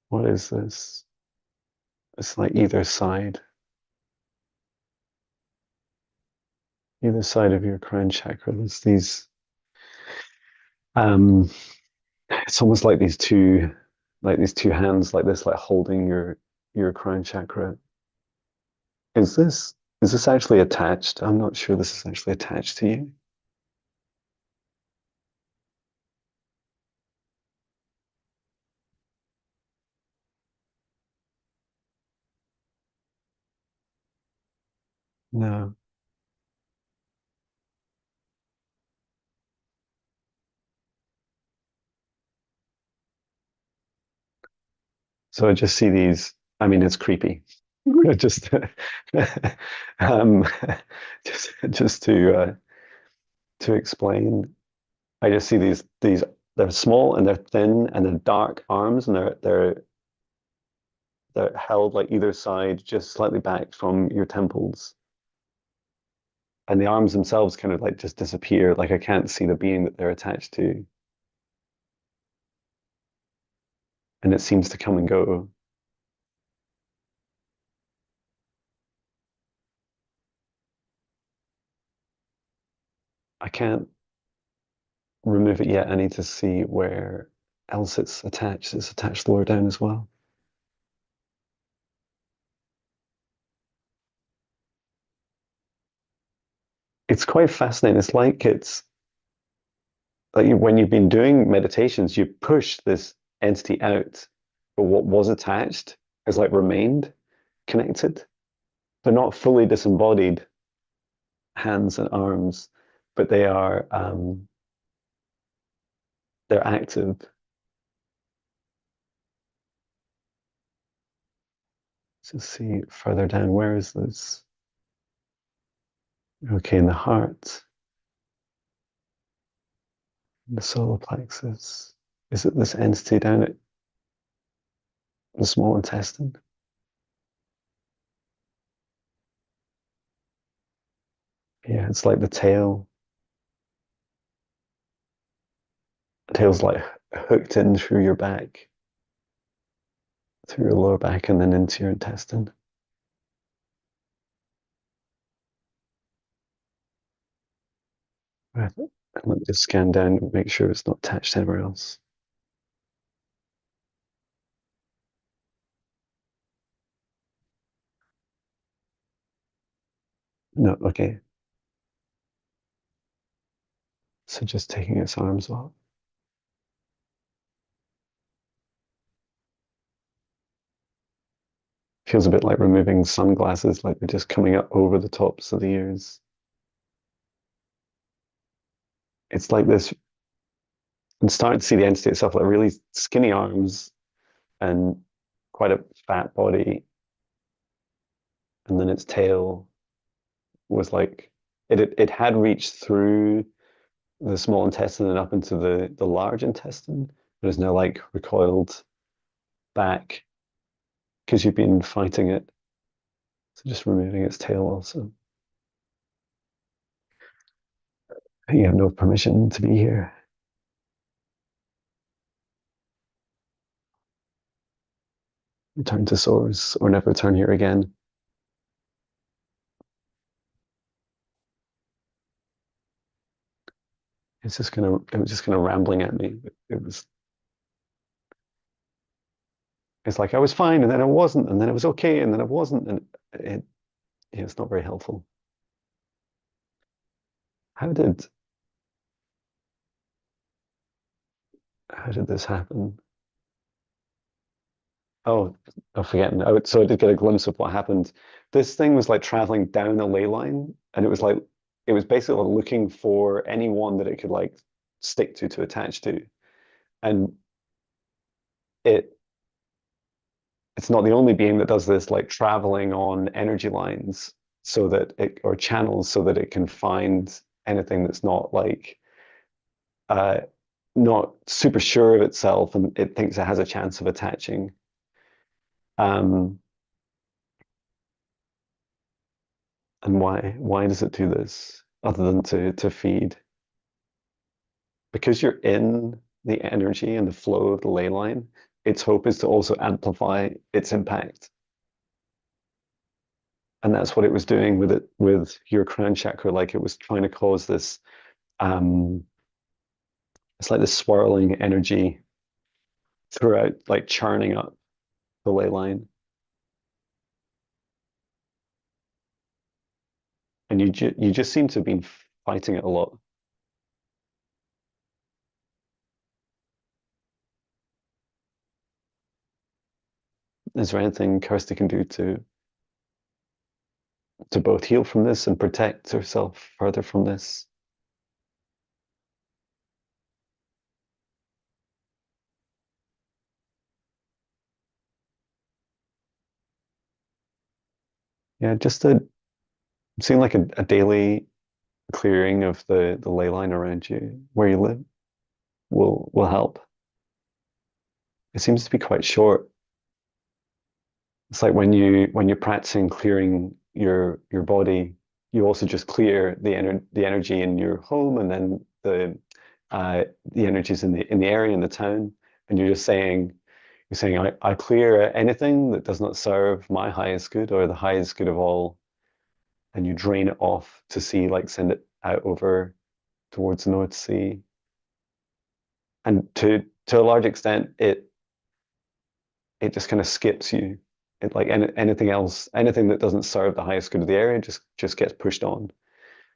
what is this? It's like either side of your crown chakra. There's these. Um, it's almost like these two hands, like this, like holding your crown chakra. Is this actually attached? I'm not sure this is actually attached to you. No. So I just see these. I mean, it's creepy. Just, um, just to explain, I just see these. They're small and they're thin and they're dark arms, and they're held like either side, just slightly back from your temples. And the arms themselves kind of like just disappear. Like I can't see the being that they're attached to, and it seems to come and go. I can't remove it yet. I need to see where else it's attached. It's attached lower down as well. It's quite fascinating. It's like when you've been doing meditations, you push this entity out, but what was attached has like remained connected. They're not fully disembodied hands and arms, but they're active. Let's see further down. Where is this? Okay, in the heart, the solar plexus. Is it this entity down at the small intestine? Yeah, it's like the tail. The tail's like hooked in through your back, through your lower back, and then into your intestine. Right. Let me just scan down and make sure it's not attached anywhere else. No, okay. So just taking its arms off. Feels a bit like removing sunglasses, like they're just coming up over the tops of the ears. It's like this, I'm starting to see the entity itself, like really skinny arms and quite a fat body. And then its tail was like, it had reached through the small intestine and up into the large intestine, but is now like recoiled back because you've been fighting it. So just removing its tail also. You have no permission to be here. Return to source or never return here again. It was just kind of rambling at me. It's like I was fine and then I wasn't, and then it was okay, and then it wasn't, and it's not very helpful. How did how did this happen? Oh, I'm forgetting. So I did get a glimpse of what happened. This thing was like traveling down a ley line, and it was basically looking for anyone that it could like stick to attach to. And it it's not the only being that does this, like traveling on energy lines so that it or channels so that it can find anything that's not like uh not super sure of itself and it thinks it has a chance of attaching. Um, and why does it do this other than to feed? Because you're in the energy and the flow of the ley line, its hope is to also amplify its impact. And that's what it was doing with it with your crown chakra. Like it was trying to cause this it's like this swirling energy throughout, like churning up the ley line. And you just seem to have been fighting it a lot. Is there anything Kirsty can do to both heal from this and protect herself further from this? Yeah, just a seem like a daily clearing of the ley line around you where you live will help. It seems to be quite short. It's like when you're practicing clearing your body, you also just clear the energy in your home and then the energies in the area in the town, and you're saying I clear anything that does not serve my highest good or the highest good of all, and you drain it off to sea, like send it out over towards the North Sea. And to a large extent, it just kind of skips you. It like anything else, anything that doesn't serve the highest good of the area just gets pushed on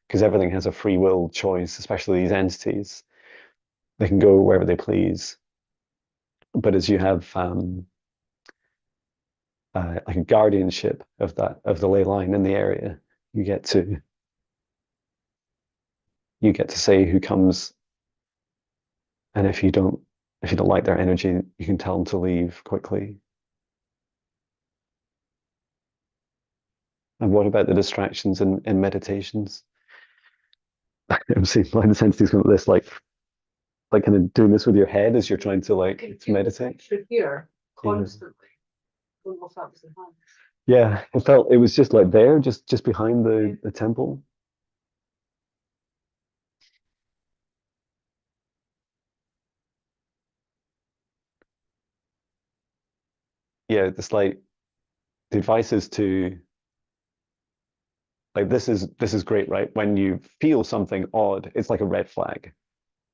because everything has a free will choice, especially these entities. They can go wherever they please. But as you have like a guardianship of the ley line in the area, you get to you get to say who comes, and if you don't like their energy, you can tell them to leave quickly. And what about the distractions in meditations? I'm seeing like the entities going like this, like kind of doing this with your head as you're trying to like to meditate. Extra here Yeah. constantly. Almost that was the hand. Yeah, it was just like there, just behind the temple. Yeah, it's like the advice is to like this is great, right? When you feel something odd, it's like a red flag.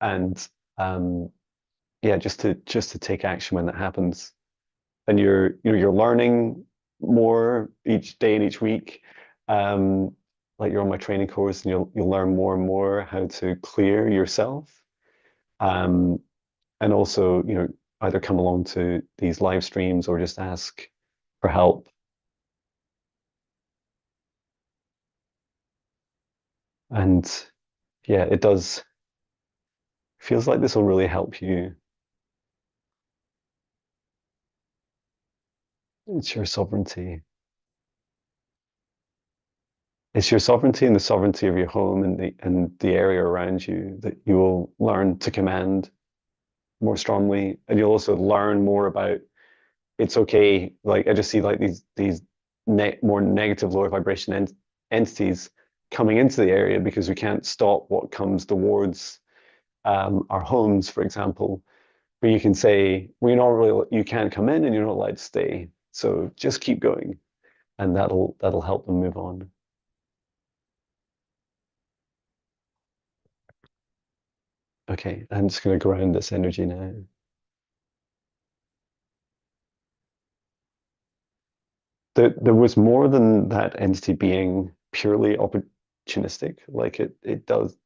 And yeah, just to take action when that happens. And you're learning more each day and each week. Um, like you're on my training course and you'll learn more and more how to clear yourself. Um, and also, either come along to these live streams or just ask for help. And yeah, it does feels like this will really help you. It's your sovereignty. It's your sovereignty and the sovereignty of your home and the area around you that you will learn to command more strongly. And you'll also learn more about it's okay. Like I just see like these more negative lower vibration entities coming into the area because we can't stop what comes towards our homes, for example. But you can say, well, you're not really, you can't come in and you're not allowed to stay. So just keep going, and that'll help them move on. Okay, I'm just going to ground this energy now. There was more than that entity being purely opportunistic. Like it does.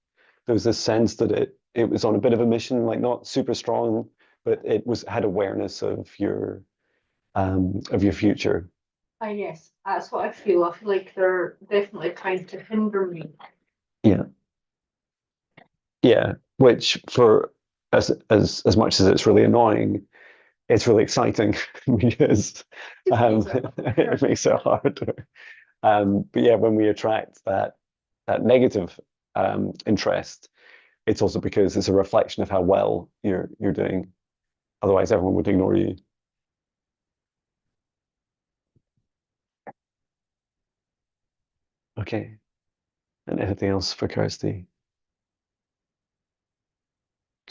There was this sense that it was on a bit of a mission, like not super strong, but it was had awareness of your future. Ah, yes, that's what I feel. I feel like they're definitely trying to hinder me. Yeah. Yeah. Which for as much as it's really annoying, it's really exciting because Just makes it it makes it harder. But yeah, when we attract that negative interest, it's also because it's a reflection of how well you're doing. Otherwise, everyone would ignore you. Okay. And anything else for Kirsty?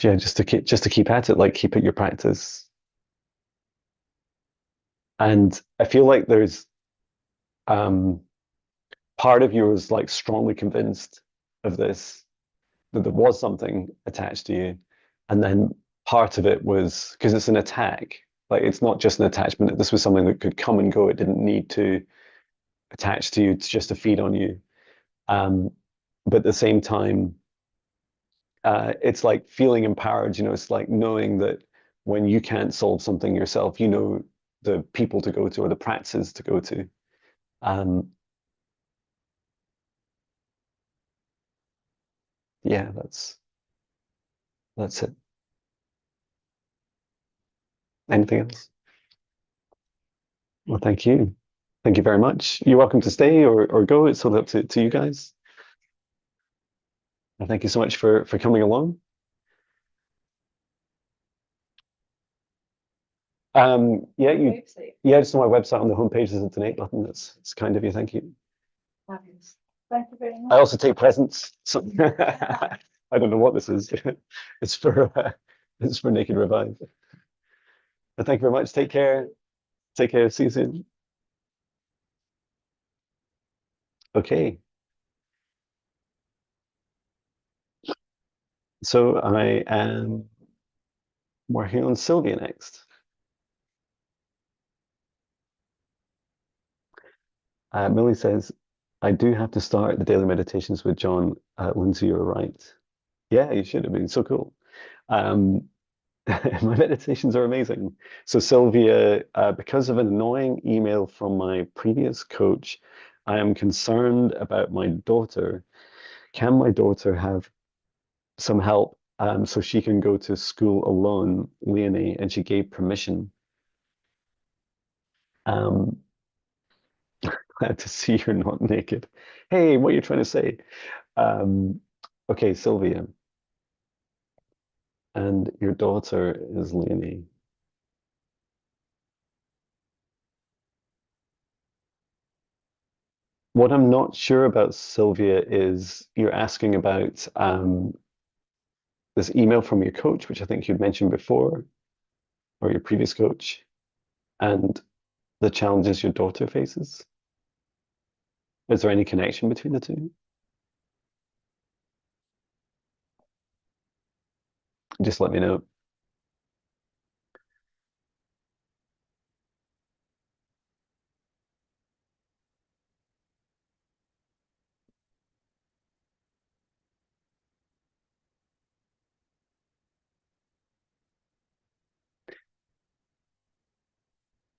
Yeah, just to keep at it, like keep at your practice. And I feel like there's um part of you was like strongly convinced of this, that there was something attached to you. And then part of it was because it's an attack. Like it's not just an attachment. This was something that could come and go. It didn't need to attach to you just to feed on you. Um, but at the same time, it's like feeling empowered. It's like knowing that when you can't solve something yourself, you know the people to go to or the practices to go to. Um, yeah, that's it. Anything else? Well, thank you. Thank you very much. You're welcome to stay or go. It's all up to you guys. And thank you so much for coming along. Yeah, Website. yeah, just on my website on the homepage there's a donate button. It's kind of you. Thank you. Fabulous. Thank you very I much. also take presents. So I don't know what this is. It's for it's for Naked Revive. But thank you very much. Take care. Take care. See you soon. Okay. So I am working on Sylvia next. Millie says, I do have to start the daily meditations with Jon. Lindsay, you're right. Yeah, you should have been so cool. Um, my meditations are amazing. So Sylvia, because of an annoying email from my previous coach, I am concerned about my daughter. Can my daughter have some help so she can go to school alone, Leonie? And she gave permission. Um, Glad to see you're not naked. Hey, what are you trying to say? Um, okay, Sylvia, and your daughter is Leonie. What I'm not sure about, Sylvia, is you're asking about this email from your coach, which I think you'd mentioned before, or your previous coach, and the challenges your daughter faces. Is there any connection between the two? Just let me know.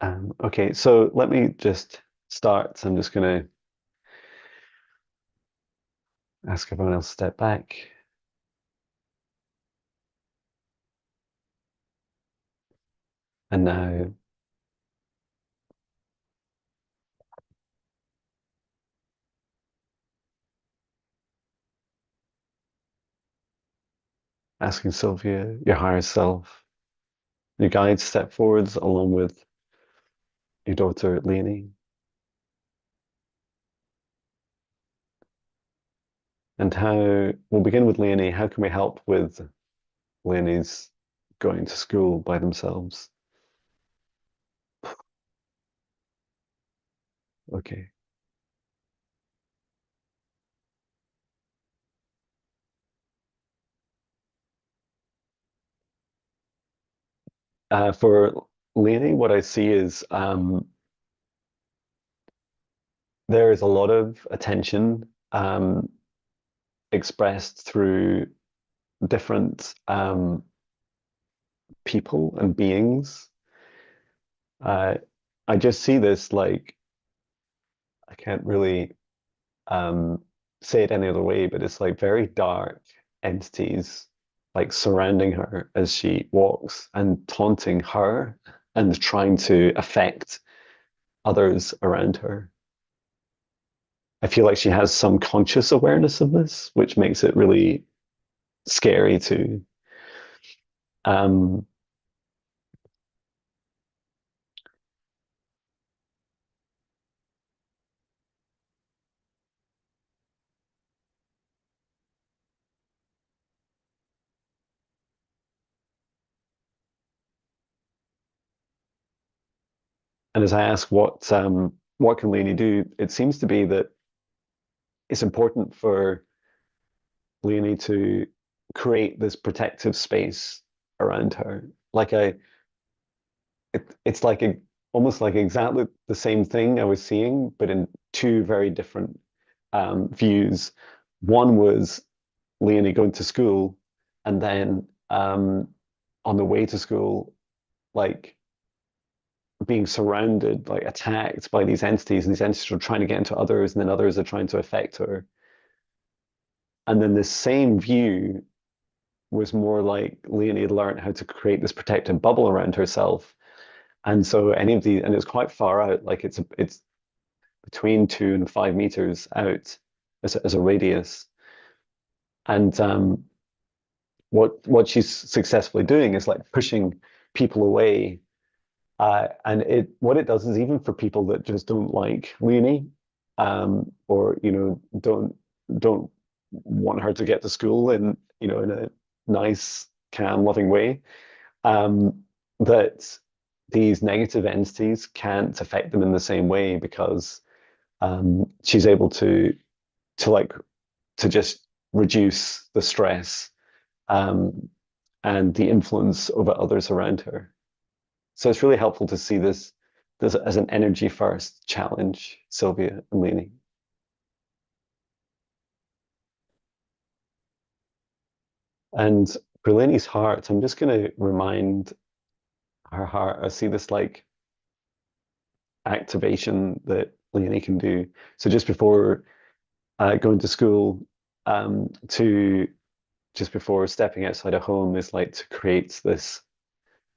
Okay, so let me just start. I'm just going to ask everyone else to step back. And now asking Sylvia, your higher self, your guides step forwards along with your daughter Leonie. And how we'll begin with Leonie. How can we help with Leonie's going to school by themselves? Okay. For Leonie, what I see is there is a lot of attention expressed through different people and beings. Uh, I just see this like I can't really um, say it any other way, but it's like very dark entities like surrounding her as she walks and taunting her and trying to affect others around her. I feel like she has some conscious awareness of this, which makes it really scary too. Um, and as I ask what can Lainey do, it seems to be that it's important for Leonie to create this protective space around her. It's like almost like exactly the same thing I was seeing, but in two very different views. One was Leonie going to school, and then on the way to school, like being surrounded, like attacked by these entities, and these entities are trying to get into others, and then others are trying to affect her. And then the same view was more like Leonie had learned how to create this protective bubble around herself. And so any of the, and it's quite far out, like it's between 2 and 5 meters out as a radius. And what she's successfully doing is like pushing people away. And what it does is even for people that just don't like Leonie, or don't want her to get to school in a nice, calm, loving way, that these negative entities can't affect them in the same way because she's able to like to just reduce the stress um, and the influence over others around her. So it's really helpful to see this as an energy first challenge, Sylvia and Lainey. And for Lainey's heart, I'm just going to remind her heart. I see this like activation that Lainey can do. So just before going to school, to just before stepping outside of home is like to create this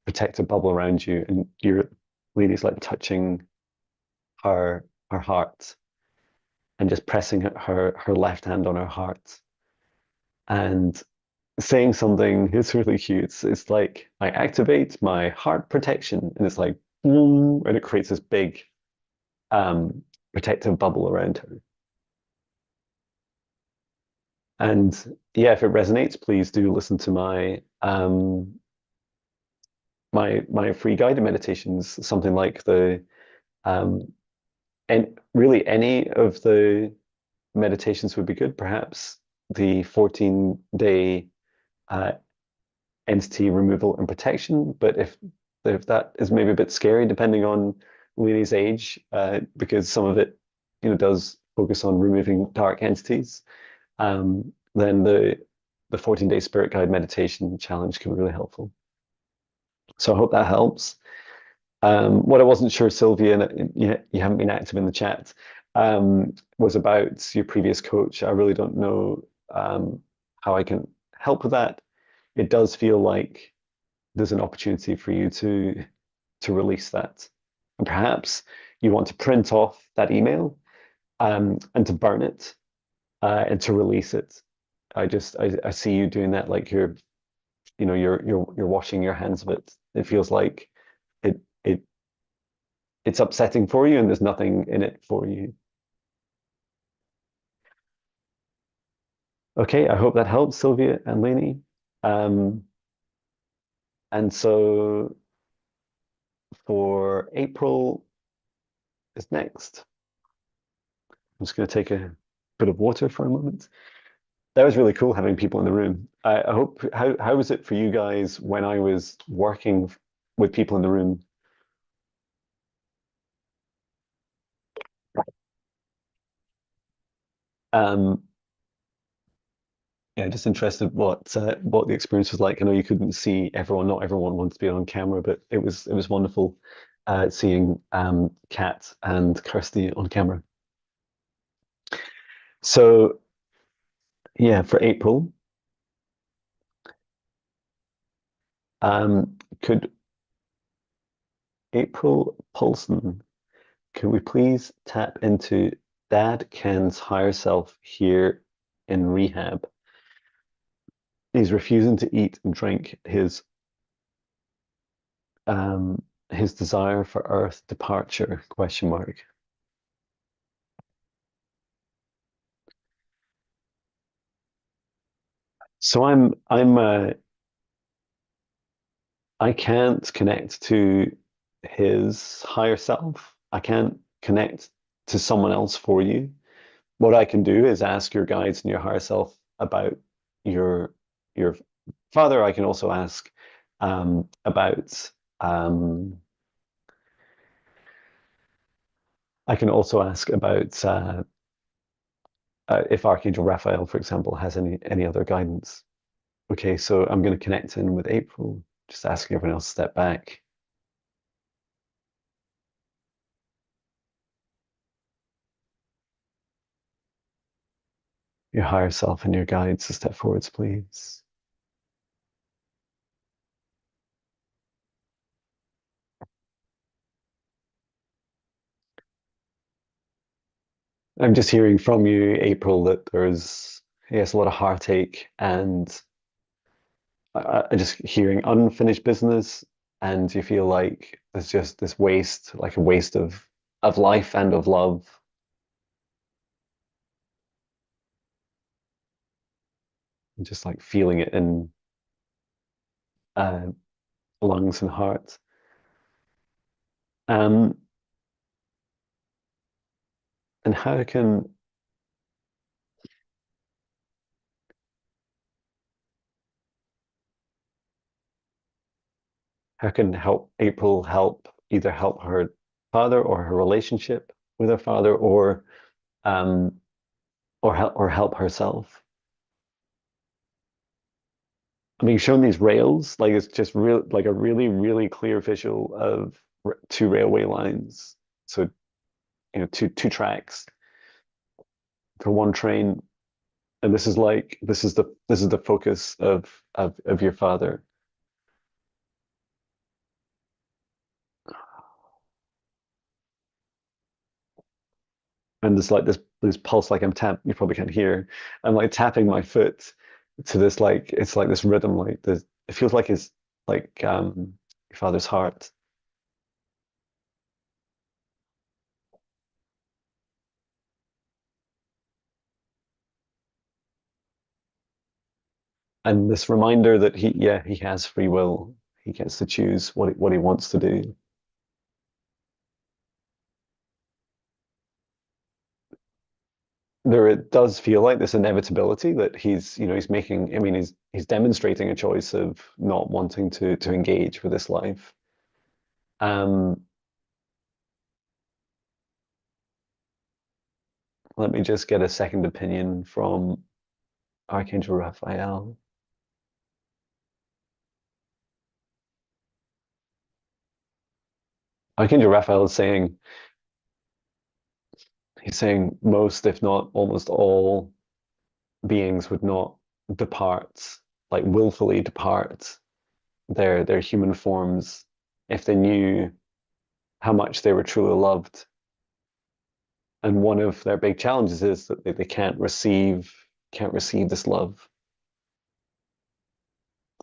protective bubble around you, and your Lainey's like touching her heart and just pressing her left hand on her heart and saying something. It's really cute. It's like I activate my heart protection, and it's like boom, and it creates this big um, protective bubble around her. And yeah, if it resonates, please do listen to my free guided meditations, something like the and really any of the meditations would be good. Perhaps the 14-day uh, entity removal and protection. But if that is maybe a bit scary, depending on Leonie's age, because some of it, does focus on removing dark entities, then the 14-day spirit guide meditation challenge can be really helpful. So I hope that helps. What I wasn't sure, Sylvia, and you haven't been active in the chat, was about your previous coach. I really don't know how I can help with that. It does feel like there's an opportunity for you to release that. And perhaps you want to print off that email and to burn it and to release it. I see you doing that like you're washing your hands of it. It feels like it it's upsetting for you and there's nothing in it for you. Okay, I hope that helps, Sylvia and Lainey. Um, and so for April is next. I'm just going to take a bit of water for a moment. That was really cool having people in the room. I hope, how was it for you guys when I was working with people in the room? Um, yeah, just interested what the experience was like. I know you couldn't see everyone, not everyone wanted to be on camera, but it was wonderful seeing Kat and Kirsty on camera. So yeah, for April, could April Paulson, can we please tap into Dad Ken's higher self here in rehab? He's refusing to eat and drink. His desire for Earth departure, question mark. So I can't connect to his higher self. I can't connect to someone else for you. What I can do is ask your guides and your higher self about your father. I can also ask about I can also ask about if Archangel Raphael, for example, has any other guidance. Okay, so I'm going to connect in with April, just asking everyone else to step back. Your higher self and your guides to step forwards, please. I'm just hearing from you, April, that there's, yes, a lot of heartache and I just hearing unfinished business, and you feel like there's just this waste, like a waste of life and of love. And just like feeling it in uh, lungs and heart. Um, and how can help April help either help her father or her relationship with her father um or help herself? I mean, shown these rails, like it's just real, like a really, really clear visual of two railway lines. So, two tracks for one train, and this is the focus of your father. And there's like this pulse, like you probably can't hear. I'm like tapping my foot to this, like it's like this rhythm, like this. It feels like it's like your father's heart. And this reminder that he has free will. He gets to choose what he wants to do. There it does feel like this inevitability that he's making. I mean, he's demonstrating a choice of not wanting to engage with this life. Um, Let me just get a second opinion from Archangel Raphael. Archangel Raphael is saying, he's saying most, if not almost all beings would not depart, like willfully depart their human forms if they knew how much they were truly loved. And one of their big challenges is that they can't receive this love.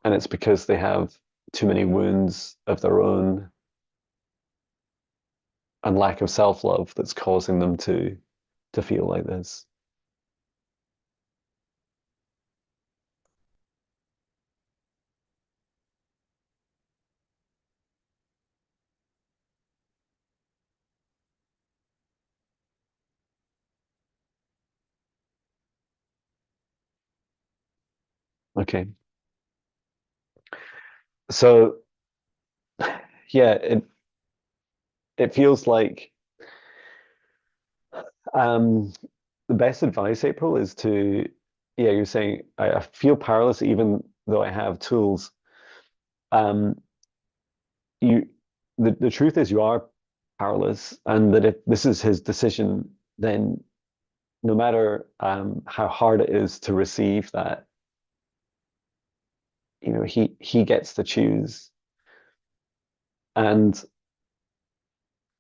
And it's because they have too many wounds of their own and lack of self-love that's causing them to feel like this. Okay. So yeah, it feels like um the best advice, April, is to, yeah, you're saying I feel powerless even though I have tools. Um, you, the truth is you are powerless, and that if this is his decision, then no matter how hard it is to receive that, he gets to choose. And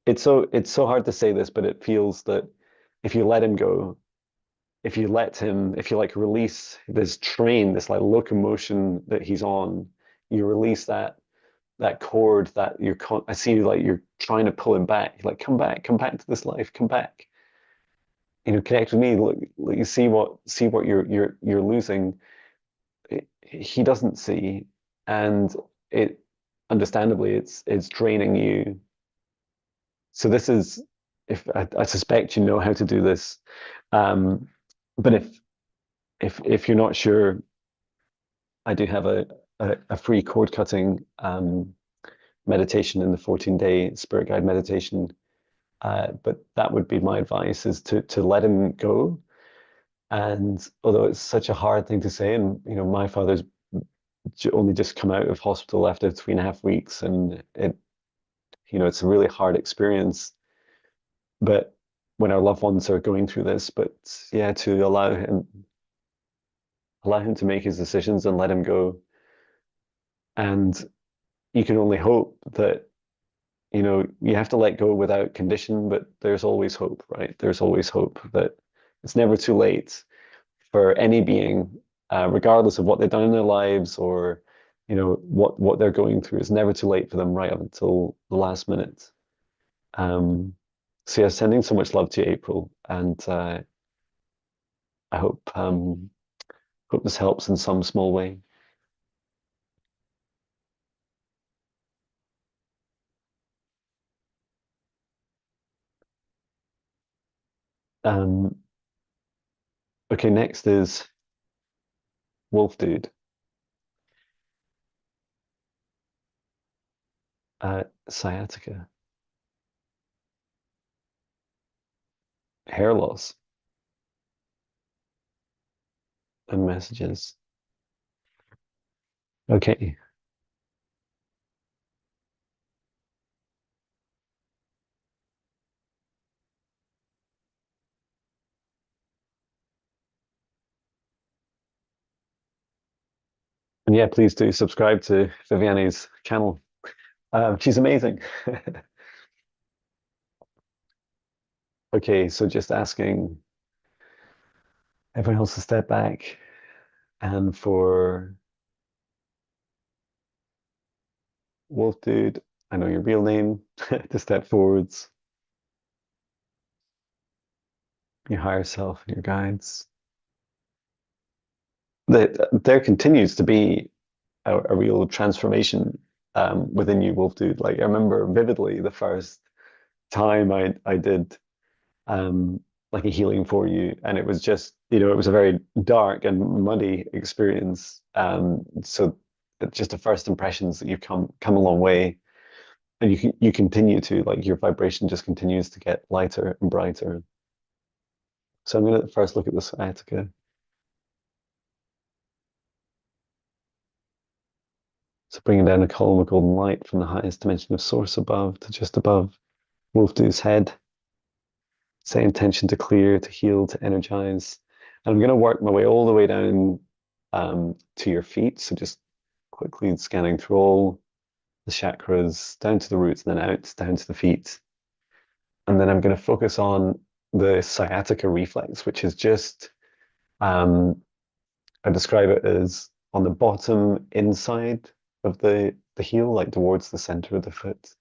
it's so hard to say this, but it feels that if you let him go, if you like release this train, this like locomotion that he's on, you release that cord that I see like you're trying to pull him back. You're like, come back to this life, come back. Connect with me. Look, you see what you're losing. He doesn't see, and it understandably it's draining you. So this is, if I suspect you know how to do this, um, but if you're not sure, I do have a free cord cutting meditation in the 14-day spirit guide meditation. But that would be my advice, is to let him go. And although it's such a hard thing to say, and my father's only just come out of hospital after 3.5 weeks, and it's a really hard experience. But when our loved ones are going through this, but yeah, to allow him to make his decisions and let him go. And you can only hope that you have to let go without condition, but there's always hope, right? There's always hope that it's never too late for any being, regardless of what they've done in their lives, or what they're going through. It's never too late for them, right up until the last minute. So yeah, sending so much love to you, April, and I hope this helps in some small way. Um, okay, next is Wolf Dude. Sciatica, hair loss, and messages. Okay. And yeah, please do subscribe to Viviane's channel. She's amazing. Okay, so just asking everyone else to step back, and for Wolf Dude, I know your real name, to step forwards, your higher self and your guides. There continues to be a real transformation within you, Wolf Dude. Like I remember vividly the first time I did um, like a healing for you, and it was just it was a very dark and muddy experience. So it's just the first impressions that you've come a long way, and you continue to, like, your vibration just continues to get lighter and brighter. So I'm going to first look at the sciatica. So bringing down a column of golden light from the highest dimension of source above to just above Wolfdu's head. Set intention to clear, to heal, to energize. And I'm going to work my way all the way down to your feet. So just quickly scanning through all the chakras, down to the roots, and then out, down to the feet. And then I'm going to focus on the sciatica reflex, which is just, I describe it as on the bottom inside of the heel, like towards the center of the foot.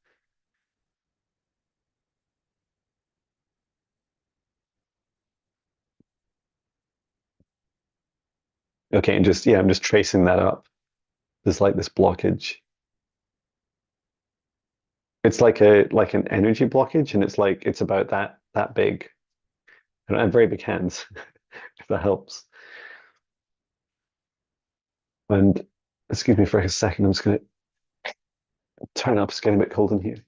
Okay, and just, yeah, I'm just tracing that up. There's like this blockage. It's like an energy blockage, and it's about that big. And I have very big hands, if that helps. And excuse me for a second, I'm just gonna turn up, it's getting a bit cold in here.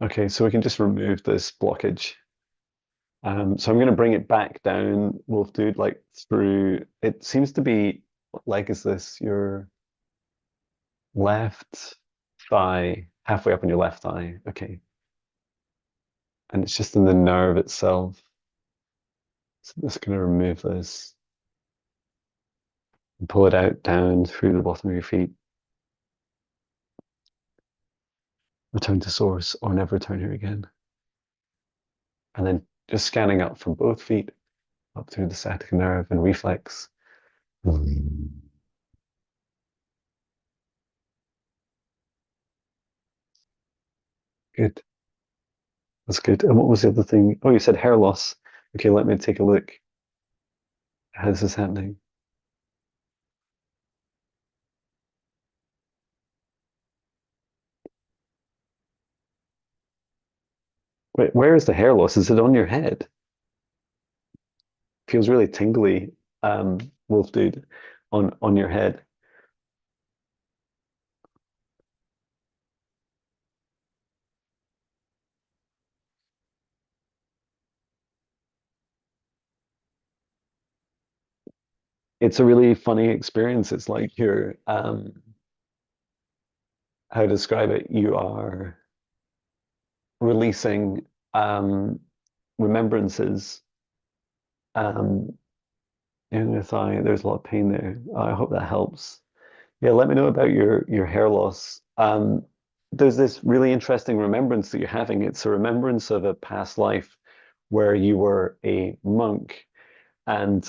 Okay, so we can just remove this blockage. So I'm going to bring it back down, Wolf Dude, like through, it seems to be, what leg is this? Your left thigh, halfway up on your left thigh. Okay. And it's just in the nerve itself. So I'm just going to remove this and pull it out down through the bottom of your feet. Return to source or never return here again. And then just scanning up from both feet, up through the sciatic nerve and reflex. Good. That's good. And what was the other thing? Oh, you said hair loss. Okay, let me take a look. How's this happening? Wait, where is the hair loss? Is it on your head? Feels really tingly, Wolf Dude, on your head. It's a really funny experience. It's like you're, how to describe it? You are releasing remembrances in your thigh. There's a lot of pain there. I hope that helps. Yeah, let me know about your hair loss. There's this really interesting remembrance that you're having. It's a remembrance of a past life where you were a monk and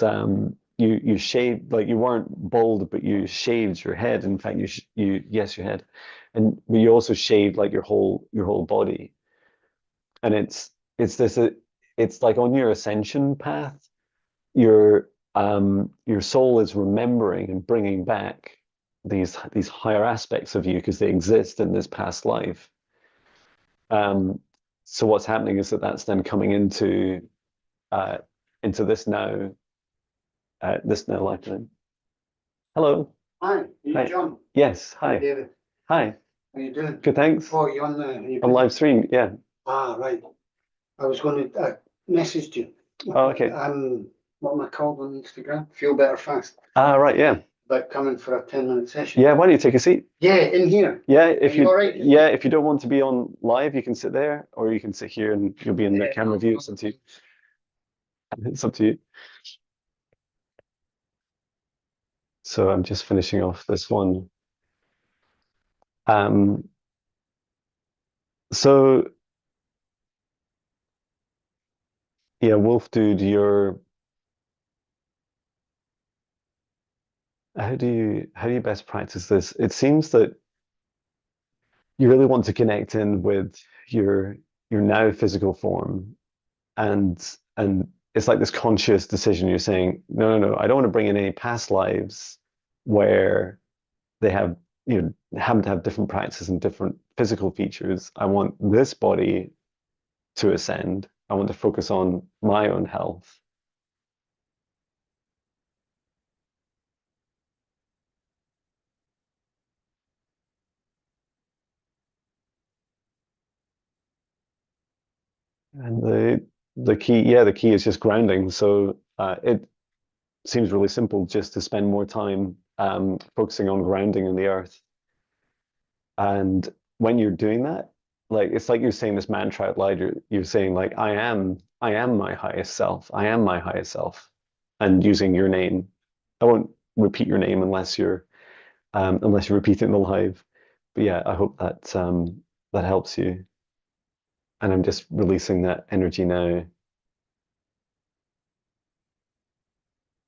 you shaved, like you weren't bald, but you shaved your head. In fact, you yes, your head, and but you also shaved like your whole body. And it's this it's like on your ascension path, your soul is remembering and bringing back these higher aspects of you because they exist in this past life. Um, so what's happening is that that's then coming uh, into this now lifetime. Hello. Hi, you Hi. John? Yes. Hi, Hi. David. Hi. How you doing? Good. Thanks. Oh, you on the? On live stream. Yeah. Right. I was going to message you. Oh, okay. What am I called on Instagram? Feel better fast. Right. Yeah. About coming for a 10-minute session. Yeah. Why don't you take a seat? Yeah, in here. Yeah. Are you all right? Yeah. If you don't want to be on live, you can sit there, or you can sit here and you'll be in the Yeah, camera view. It's up to you. It's up to you. So I'm just finishing off this one. Um, so yeah, Wolf Dude, how do you best practice this? It seems that you really want to connect in with your now physical form, and it's like this conscious decision. You're saying, no, no, no, I don't want to bring in any past lives where they have happen to have different practices and different physical features. I want this body to ascend. I want to focus on my own health. And the key is just grounding. So it seems really simple just to spend more time focusing on grounding in the earth. And when you're doing that, like it's like you're saying this mantra out loud. You're saying like, I am my highest self. I am my highest self, and using your name. I won't repeat your name unless you repeat it in the live. But yeah, I hope that that helps you. And I'm just releasing that energy now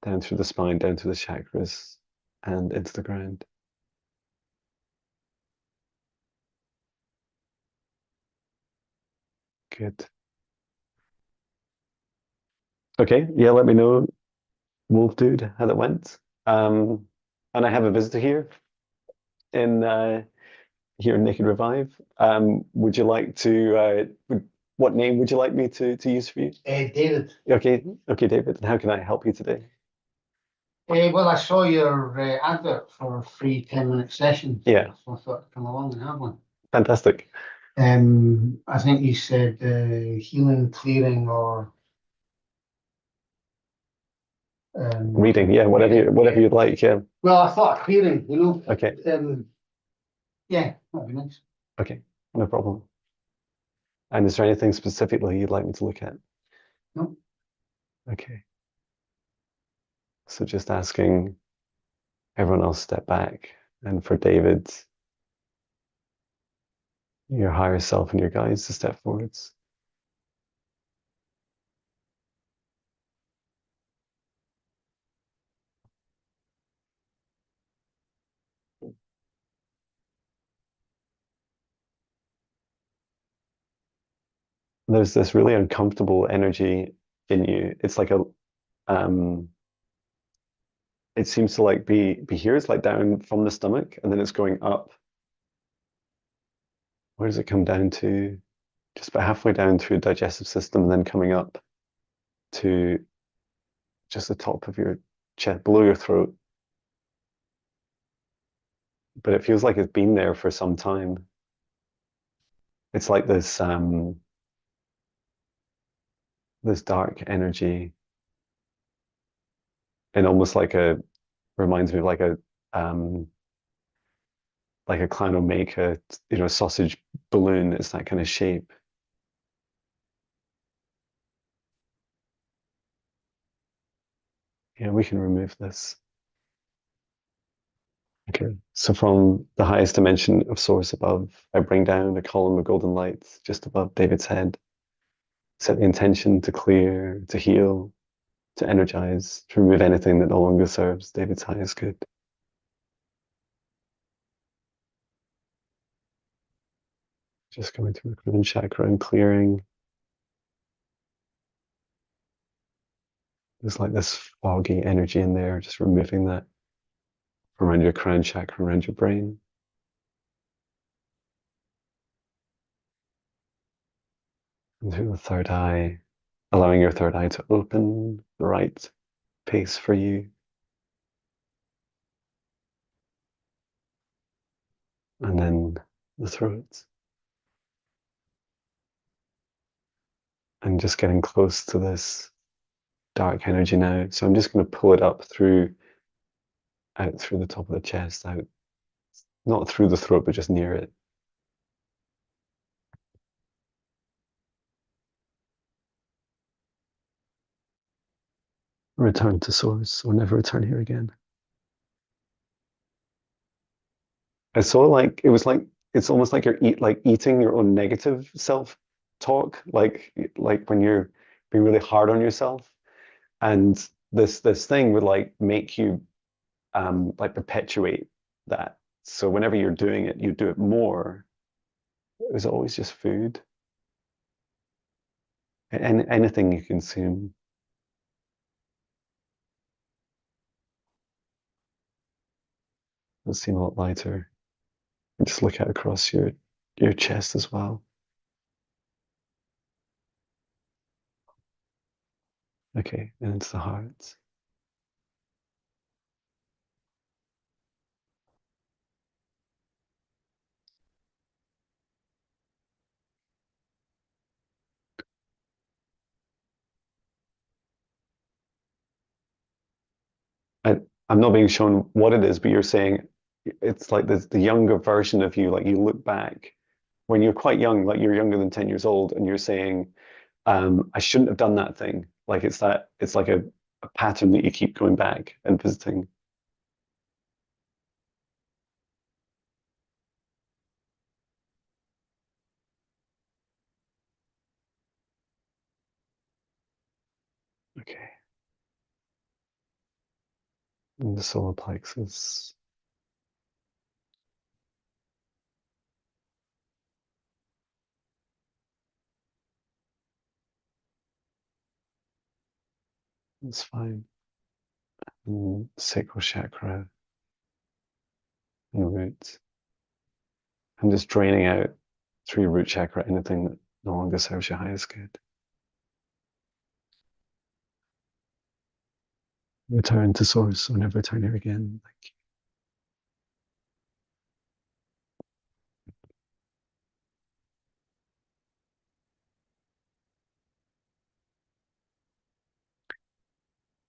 down through the spine, down through the chakras, and into the ground. Good. Okay, yeah, let me know, Wolf Dude, how that went. And I have a visitor in here in Naked Revive. Would you like to what name would you like me to use for you? David. Okay, okay, David. And how can I help you today? Well, I saw your advert for a free 10-minute session. Yeah. So I thought I'd come along and have one. Fantastic. I think you said healing, clearing, or Reading, yeah, whatever you'd like, yeah. well, I thought clearing, Okay, yeah, that'd be nice. okay, no problem. And is there anything specifically you'd like me to look at? No. Okay. So just asking everyone else step back, and for David, your higher self and your guides to step forwards. There's this really uncomfortable energy in you. It's like um it seems to like be here. It's like down from the stomach, and then it's going up. Where does it come down to? Just about halfway down through the digestive system, and then coming up to just the top of your chest, below your throat. But it feels like it's been there for some time. It's like this dark energy, and almost reminds me of like a clown will make a sausage balloon. It's that kind of shape. Yeah, we can remove this. Okay, so from the highest dimension of source above, I bring down a column of golden light just above David's head. Set the intention to clear, to heal, to energize, to remove anything that no longer serves David's highest good. Just going through the crown chakra and clearing. There's like this foggy energy in there, just removing that from around your crown chakra, around your brain. And through the third eye, allowing your third eye to open the right pace for you. And then the throat. And just getting close to this dark energy now. So I'm just going to pull it up out through the top of the chest, out, not through the throat, but just near it. Return to source or never return here again. I saw it's almost like you're eating your own negative self-talk, like when you're being really hard on yourself. And this thing would like make you like perpetuate that. So whenever you're doing it, you do it more. It was always just food. And anything you consume. It'll seem a lot lighter. Just look out across your chest as well. Okay, and into the heart. I'm not being shown what it is, but you're saying it's like the younger version of you, like you look back when you're quite young, like you're younger than 10 years old, and you're saying, I shouldn't have done that thing. Like it's like a pattern that you keep going back and visiting. Okay. And the solar plexus. That's fine. And sacral chakra and root. I'm just draining out through your root chakra anything that no longer serves your highest good. Return to source or never return here again.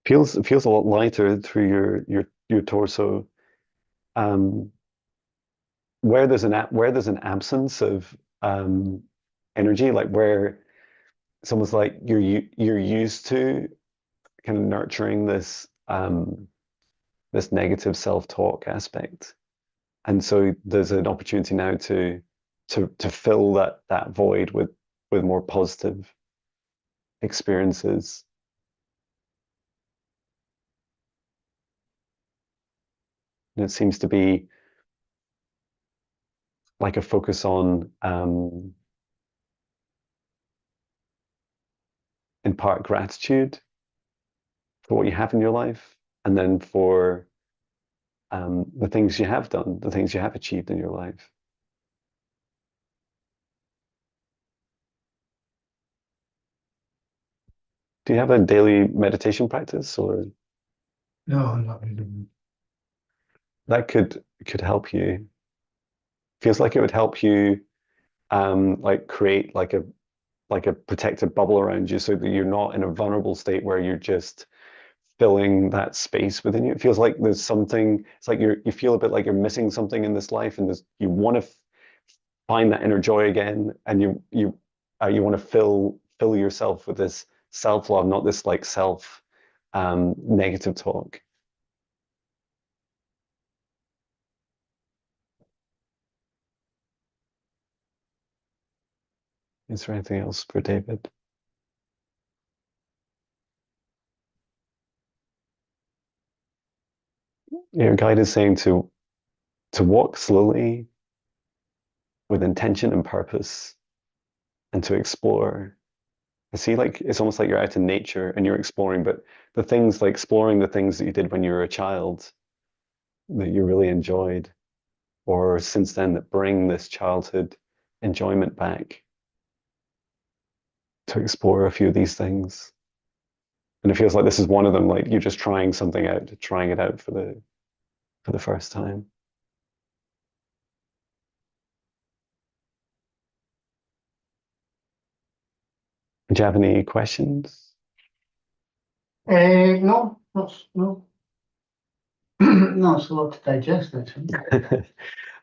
It feels a lot lighter through your torso. Um, where there's an absence of energy, like where it's almost like you're used to kind of nurturing this negative self-talk aspect, and so there's an opportunity now to fill that void with more positive experiences. And it seems to be like a focus on in part gratitude for what you have in your life, and then for the things you have done, the things you have achieved in your life. Do you have a daily meditation practice, or No, not really. that could help you? Feels like it would help you like create like a protective bubble around you so that you're not in a vulnerable state where you're just filling that space within you. It feels like there's something, it's like you feel a bit like you're missing something in this life, and you want to find that inner joy again, and you want to fill yourself with this self-love, not this like self negative talk. Is there anything else for David? Your guide is saying to walk slowly with intention and purpose, and to explore. I see, like it's almost like you're out in nature and you're exploring, but the things like exploring the things that you did when you were a child that you really enjoyed, or since then that bring this childhood enjoyment back, to explore a few of these things. And it feels like this is one of them, like you're just trying something out, trying it out for the first time. Do you have any questions? No, no. No, it's a lot to digest, actually.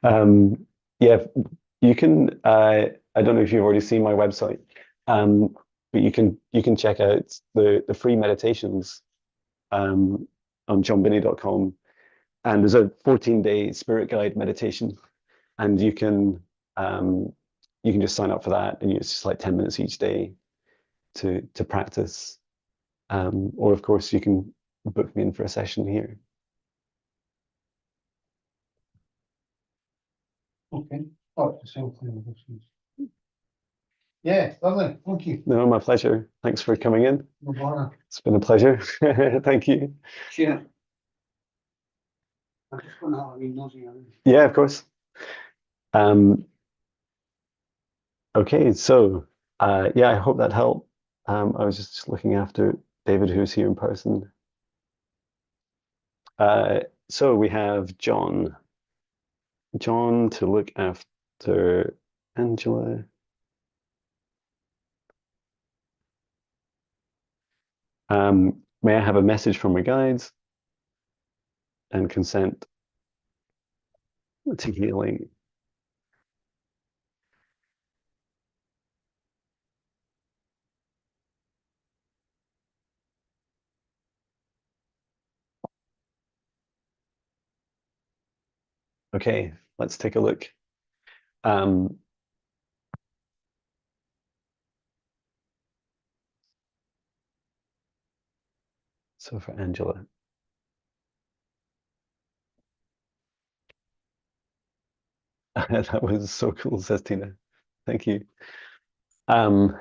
um, yeah, you can. I don't know if you've already seen my website, but you can check out the free meditations um, on jonbinnie.com, and there's a 14-day spirit guide meditation, and um, you can just sign up for that, and it's just like 10 minutes each day to practice, or of course you can book me in for a session here. Okay. Oh, it's all clear. Yeah, lovely. Thank you. No, my pleasure. Thanks for coming in. No bother. It's been a pleasure. Thank you. Cheers. I'm just going to have a wee nosy. Yeah, of course. Um, okay, so yeah, I hope that helped. I was just looking after David, who's here in person. So we have John. John to look after Angela. May I have a message from my guides and consent to healing? Okay, let's take a look. Um, so for Angela. That was so cool, says Tina. Thank you. Um,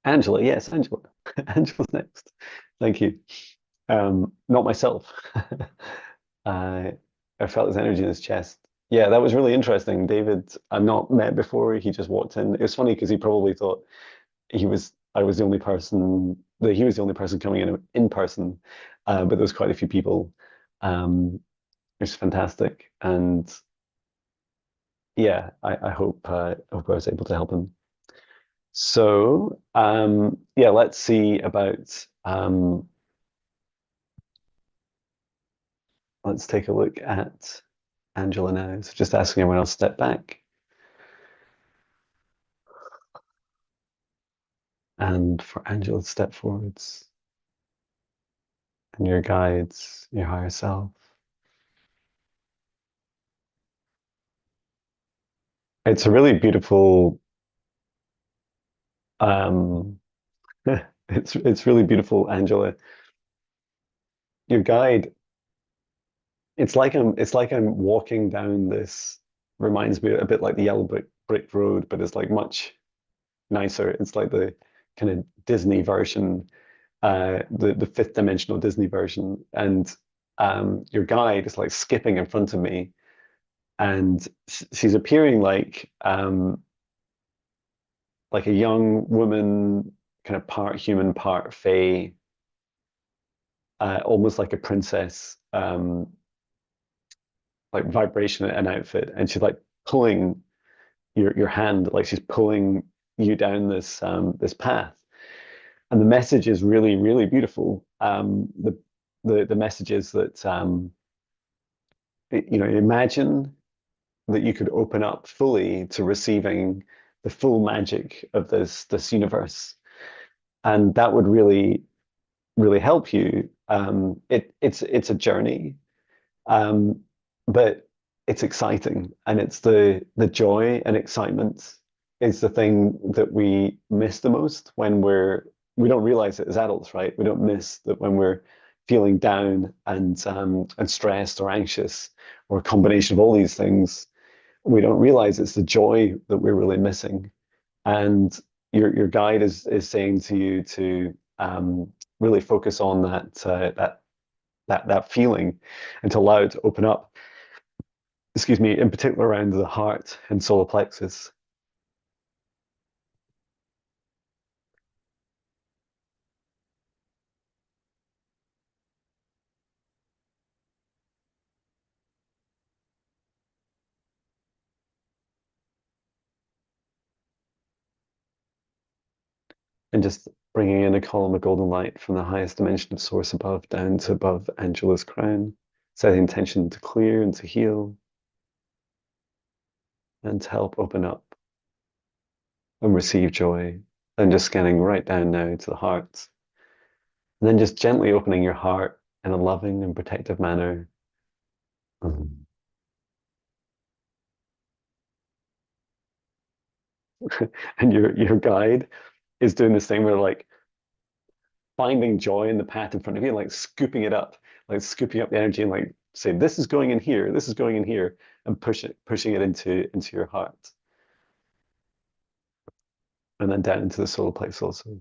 Angela, yes, Angela. Angela's next. Thank you. Not myself. I I felt his energy in his chest. Yeah, that was really interesting. David, I've not met before. He just walked in. It was funny because he probably thought I was the only person that he was the only person coming in person. But there was quite a few people. It was fantastic. And yeah, I hope I was able to help him. So yeah, let's see about let's take a look at Angela now. So just asking everyone else to step back. And for Angela to step forwards and your guides, your higher self. It's a really beautiful um it's really beautiful, Angela. Your guide, it's like I'm walking down this reminds me a bit like the yellow brick road, but it's like much nicer. It's like the kind of Disney version, the fifth dimensional Disney version. And your guide is like skipping in front of me, and she's appearing like a young woman, kind of part human, part fae, almost like a princess, like vibration and outfit. And she's like pulling your hand, like she's pulling you down this path. And the message is really, really beautiful. The message is that you know, imagine that you could open up fully to receiving the full magic of this universe, and that would really really help you. It's a journey, um, but it's exciting, and it's the joy and excitement is the thing that we miss the most when we don't realize it as adults, right? We don't miss that when we're feeling down and stressed or anxious or a combination of all these things. We don't realize it's the joy that we're really missing. And your guide is saying to you to really focus on that feeling and to allow it to open up. Excuse me, in particular around the heart and solar plexus. And just bringing in a column of golden light from the highest dimension of source above down to above Angela's crown, setting intention to clear and to heal and to help open up and receive joy. And just scanning right down now to the heart. And then just gently opening your heart in a loving and protective manner. And your guide is doing this thing where like finding joy in the path in front of you, like scooping it up, like scooping up the energy and like say, this is going in here, this is going in here, and pushing it into your heart. And then down into the solar plexus also.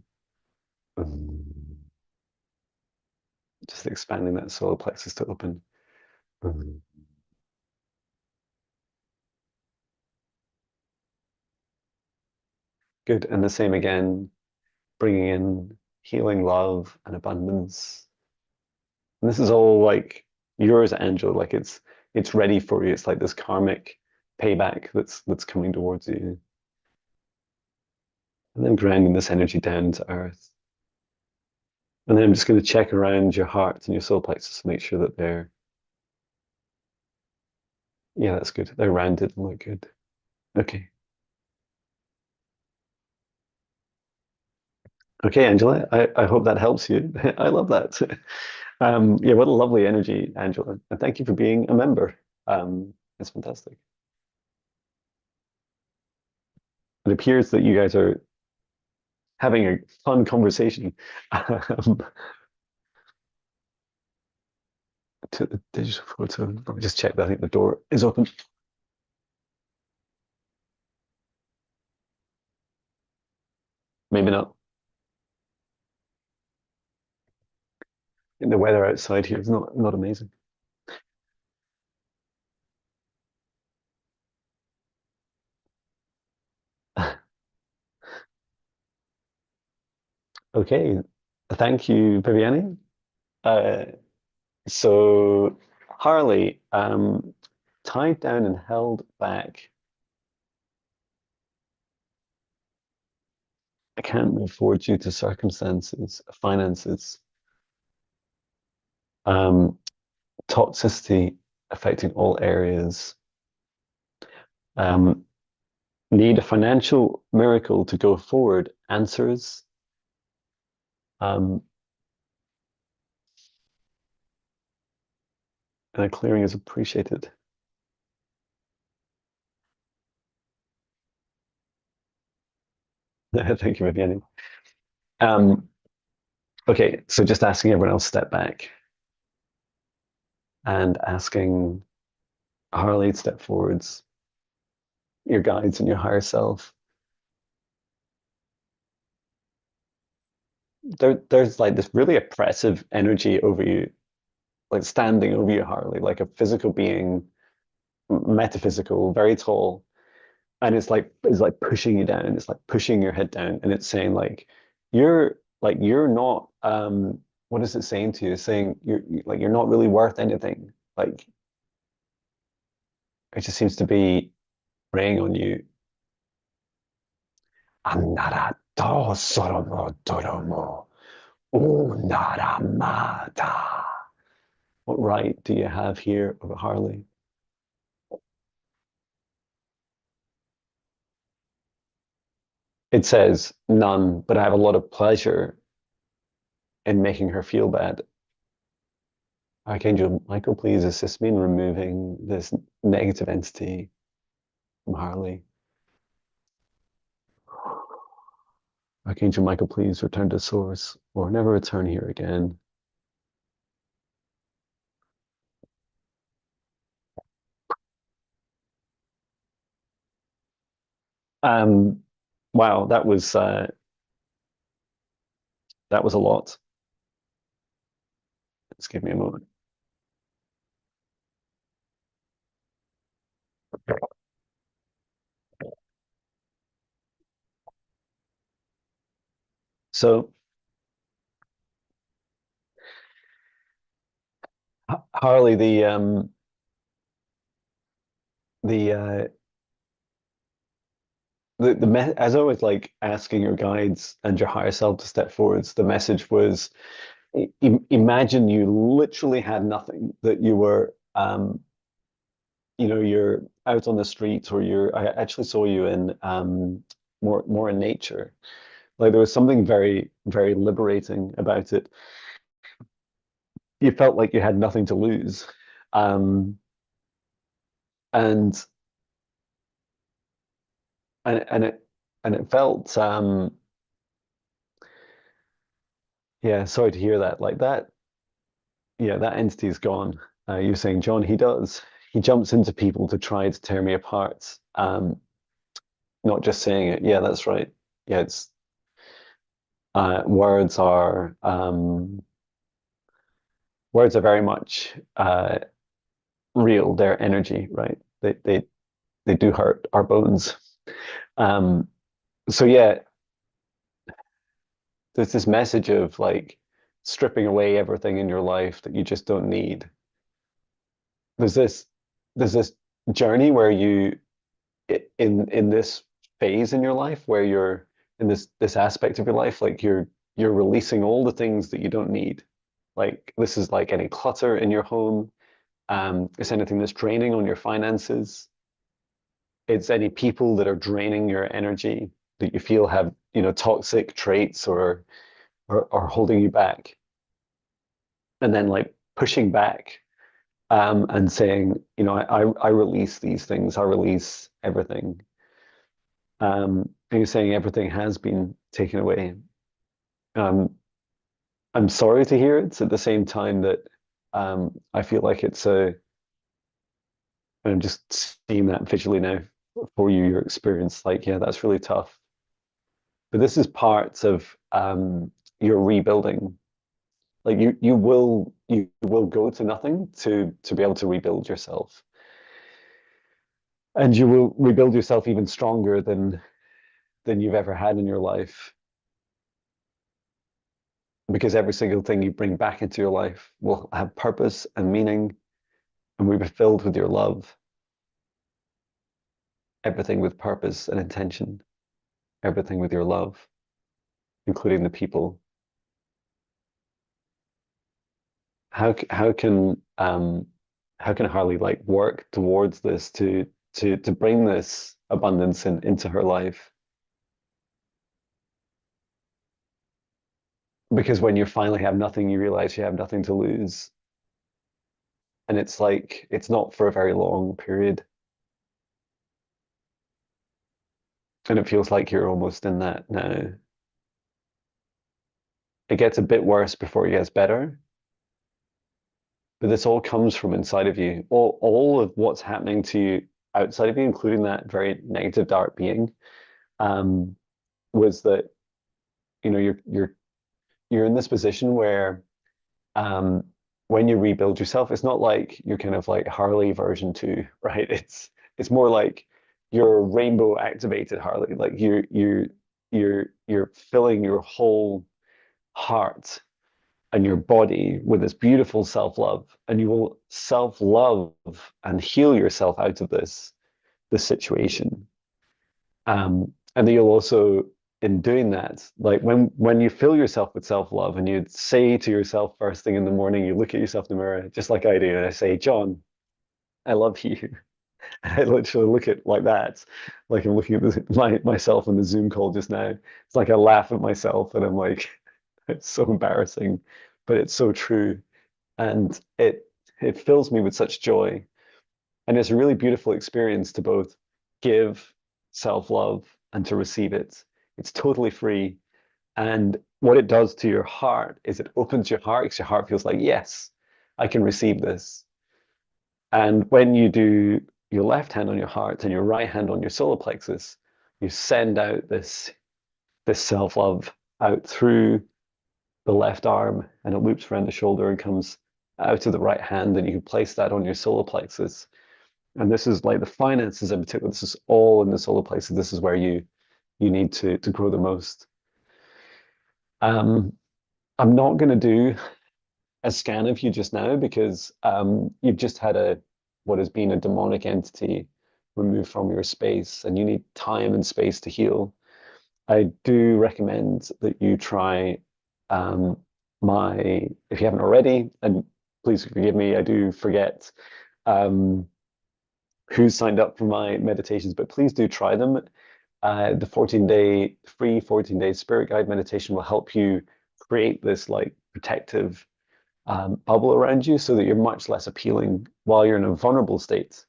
Just expanding that solar plexus to open. Good. And the same again, bringing in healing, love, and abundance. And this is all like yours, Angela. Like it's ready for you. It's like this karmic payback that's coming towards you. And then grounding this energy down to earth. And then I'm just going to check around your heart and your solar plexus to make sure that they're, yeah, that's good. They're rounded and look good. Okay. Okay, Angela, I hope that helps you. I love that. Yeah, what a lovely energy, Angela. And thank you for being a member. It's fantastic. It appears that you guys are having a fun conversation. To the digital photo. Let me just check that. I think the door is open. Maybe not. And the weather outside here is not amazing. Okay, thank you, Viviani. Uh, so Harley, tied down and held back. I can't move forward due to circumstances, finances, um, toxicity affecting all areas. Um, need a financial miracle to go forward. Answers. Um, and a clearing is appreciated. Thank you, Viviani. Okay, so just asking everyone else to step back and asking Harley to step forwards, your guides and your higher self. There's like this really oppressive energy over you, like standing over you, Harley, like a physical being, metaphysical, very tall, and it's like pushing you down. It's like pushing your head down, and it's saying you're not. What is it saying to you? It's saying you're not really worth anything. Like it just seems to be preying on you. Anarato soromo toromo unaramata. What right do you have here over Harley? It says none, but I have a lot of pleasure in making her feel bad. Archangel Michael, please assist me in removing this negative entity from Harley. Archangel Michael, please return to source or never return here again. Um, wow, that was a lot. Just give me a moment. So Harley, the as I was like asking your guides and your higher self to step forwards, the message was imagine you literally had nothing, that you were you're out on the streets, or I actually saw you in more in nature. Like there was something very, very liberating about it. You felt like you had nothing to lose. Um, and and it felt yeah, sorry to hear that. Like that, yeah, that entity is gone. You're saying, John, he jumps into people to try to tear me apart. Not just saying it. Yeah, that's right. Yeah, it's words are very much real. Their energy, right? They do hurt our bones. Um, So yeah, there's this message of like stripping away everything in your life that you just don't need. There's this there's this journey where you in this phase in your life where you're in this aspect of your life, like you're releasing all the things that you don't need. Like this is like any clutter in your home. It's anything that's draining on your finances. It's any people that are draining your energy that you feel have, toxic traits or holding you back. And then like pushing back and saying, I release these things, I release everything. And you're saying everything has been taken away. Um, I'm sorry to hear it. At the same time that I feel like I'm just seeing that visually now for you, your experience. Like, yeah, that's really tough. But this is part of your rebuilding. Like you will go to nothing to be able to rebuild yourself. And you will rebuild yourself even stronger than you've ever had in your life. Because every single thing you bring back into your life will have purpose and meaning and will be filled with your love. Everything with purpose and intention, everything with your love, including the people. How can Harley like work towards this to bring this abundance into her life? Because when you finally have nothing, you realize you have nothing to lose. And it's like it's not for a very long period. And it feels like you're almost in that now. It gets a bit worse before it gets better. But this all comes from inside of you. All of what's happening to you outside of you, including that very negative dark being, um, was that you're in this position where um, when you rebuild yourself, it's not like you're kind of like Harley version 2, right? It's more like you're rainbow activated Harley. Like you're filling your whole heart and your body with this beautiful self-love, and you will self-love and heal yourself out of this situation. And then you'll also, in doing that, like when you fill yourself with self-love and you say to yourself first thing in the morning, you look at yourself in the mirror, just like I do, and I say, John, I love you. And I literally look at like that, like I'm looking at myself in the Zoom call just now. It's like I laugh at myself and I'm like, it's so embarrassing, but it's so true. And it fills me with such joy. And it's a really beautiful experience to both give self-love and to receive it. It's totally free. And what it does to your heart is it opens your heart because your heart feels like, yes, I can receive this. And when you do your left hand on your heart and your right hand on your solar plexus, you send out this self-love out through the left arm and it loops around the shoulder and comes out of the right hand, and you can place that on your solar plexus. And this is like the finances in particular. This is all in the solar plexus. This is where you need to grow the most. Um, I'm not going to do a scan of you just now because you've just had what has been a demonic entity removed from your space, and you need time and space to heal. I do recommend that you try um, if you haven't already, and please forgive me, I do forget um, who's signed up for my meditations, but please do try them. The 14-day free 14-day spirit guide meditation will help you create this like protective bubble around you so that you're much less appealing while you're in a vulnerable state.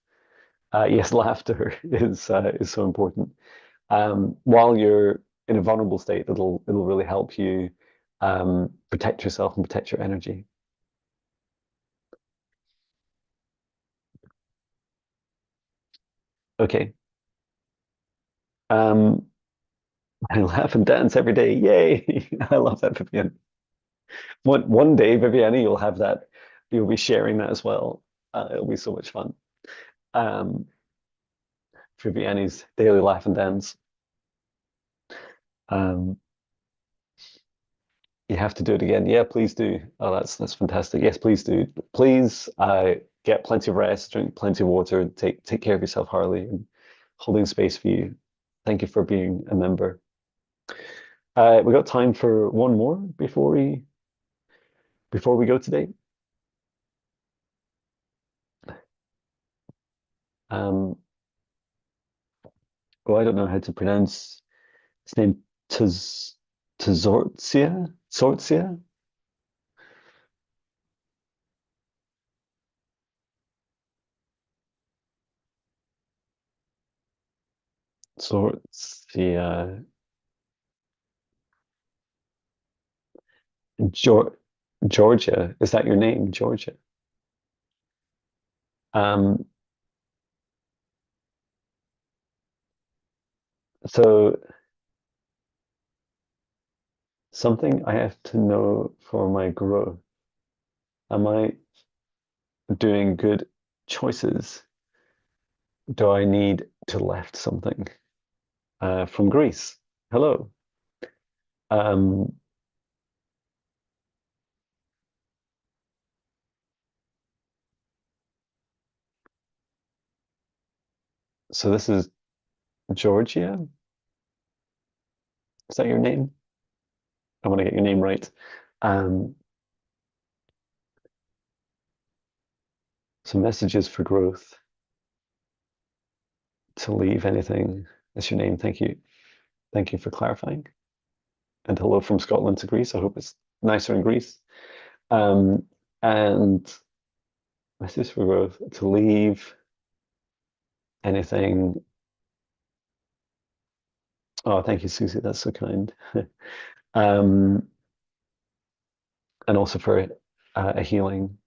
Yes, laughter is so important. While you're in a vulnerable state, it'll really help you protect yourself and protect your energy. Okay. Um, I laugh and dance every day. Yay! I love that, Vivian. One day, Viviani, you'll have that. You'll be sharing that as well. It'll be so much fun. Um, Viviani's daily laugh and dance. You have to do it again. Yeah, please do. Oh, that's fantastic. Yes, please do. Please get plenty of rest, drink plenty of water, take care of yourself, Harley, and holding space for you. Thank you for being a member. We got time for one more before we go today. Um, I don't know how to pronounce his name. Tazortzia? Sortzia? Sortzia. Georgia. Is that your name, Georgia? Um, so something I have to know for my growth. Am I doing good choices? Do I need to left something? From Greece. Hello. Um, so this is Georgia. Is that your name? I want to get your name right. Um, so messages for growth. To leave anything. That's your name. Thank you. Thank you for clarifying. And hello from Scotland to Greece. I hope it's nicer in Greece. And messages for growth. To leave anything. Oh, thank you, Susie. That's so kind. And also for a healing.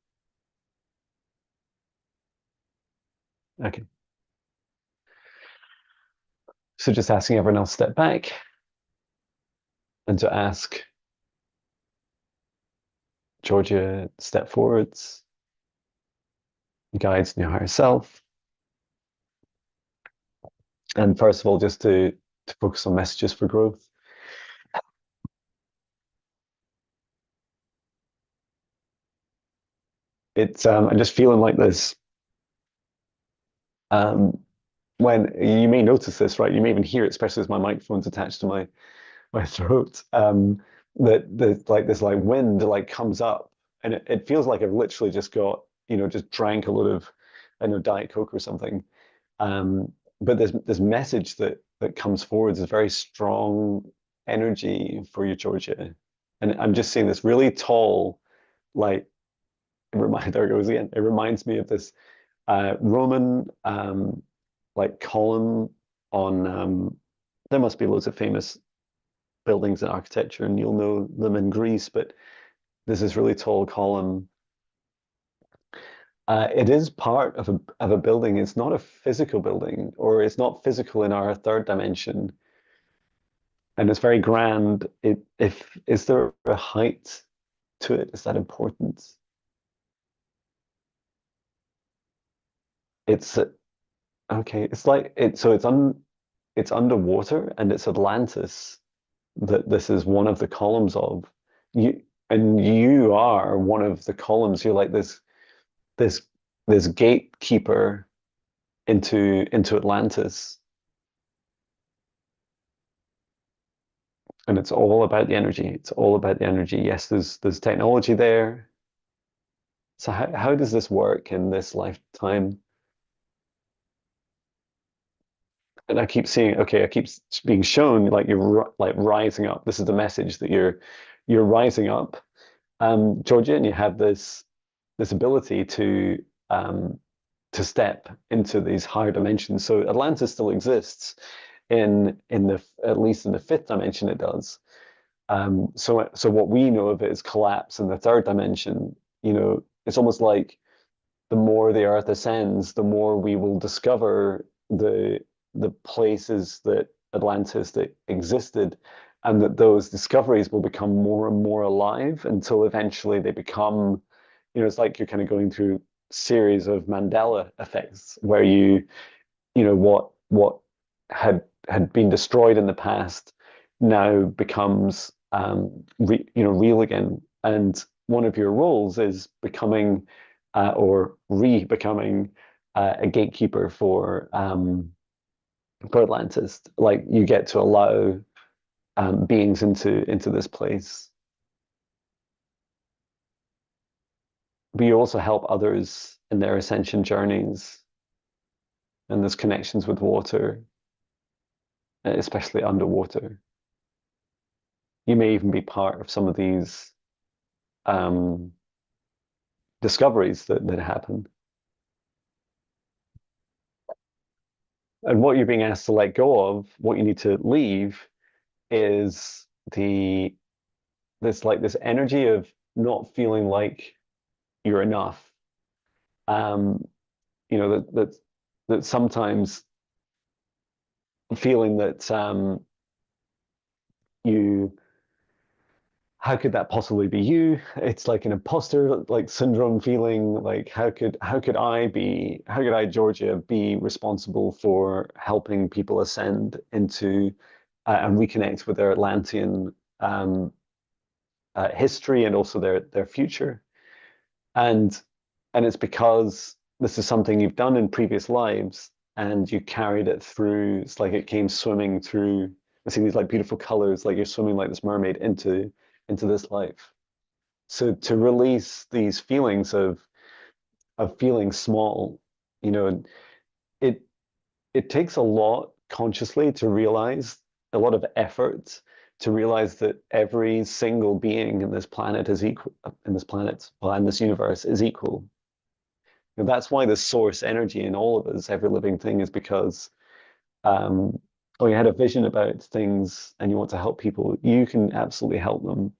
Okay. So just asking everyone else to step back and to ask Georgia, step forwards, guides in your higher self. And first of all, just to focus on messages for growth. I'm just feeling like this. When you may notice this, right? You may even hear it, especially as my microphone's attached to my throat. That there's like this like wind like comes up, and it feels like I've literally just got just drank a lot of Diet Coke or something. But this message that comes forward is very strong energy for you, Georgia. And I'm just seeing this really tall, like there it goes again. It reminds me of this Roman like column on there must be loads of famous buildings and architecture, and you'll know them in Greece, but there's this really tall column. It is part of a building. It's not a physical building, or it's not physical in our third dimension, and it's very grand. If is there a height to it? Is that important? It's okay. It's like it. So it's underwater, and it's Atlantis that this is one of the columns of. You and you are one of the columns. You're like this this gatekeeper into Atlantis, and it's all about the energy. It's all about the energy. Yes, there's technology there. So how does this work in this lifetime? And I keep seeing, okay, I keep being shown like you're like rising up. This is the message that you're rising up, Georgia, and you have this ability to step into these higher dimensions. So Atlantis still exists in the at least in the fifth dimension it does. So what we know of it is collapse in the third dimension. It's almost like the more the Earth ascends, the more we will discover the places that Atlantis that existed, and that those discoveries will become more and more alive until eventually they become, it's like you're kind of going through series of Mandela effects where what had been destroyed in the past now becomes real again. And one of your roles is becoming or re-becoming a gatekeeper for Atlantis. Like you get to allow beings into this place, but you also help others in their ascension journeys, and there's connections with water, especially underwater. You may even be part of some of these discoveries that happen. And what you're being asked to let go of, what you need to leave, is this energy of not feeling like you're enough. That sometimes feeling that you how could that possibly be you? It's like an imposter like syndrome feeling, like how could I, Georgia, be responsible for helping people ascend into and reconnect with their Atlantean history and also their future. And it's because this is something you've done in previous lives and you carried it through. It's like it came swimming through. I see these like beautiful colors, like you're swimming like this mermaid into this life. So to release these feelings of feeling small, you know, it it takes a lot consciously to realize, a lot of effort to realize that every single being in this planet is equal, in this planet, well, in this universe is equal. And that's why the source energy in all of us, every living thing, is because you had a vision about things and you want to help people, you can absolutely help them.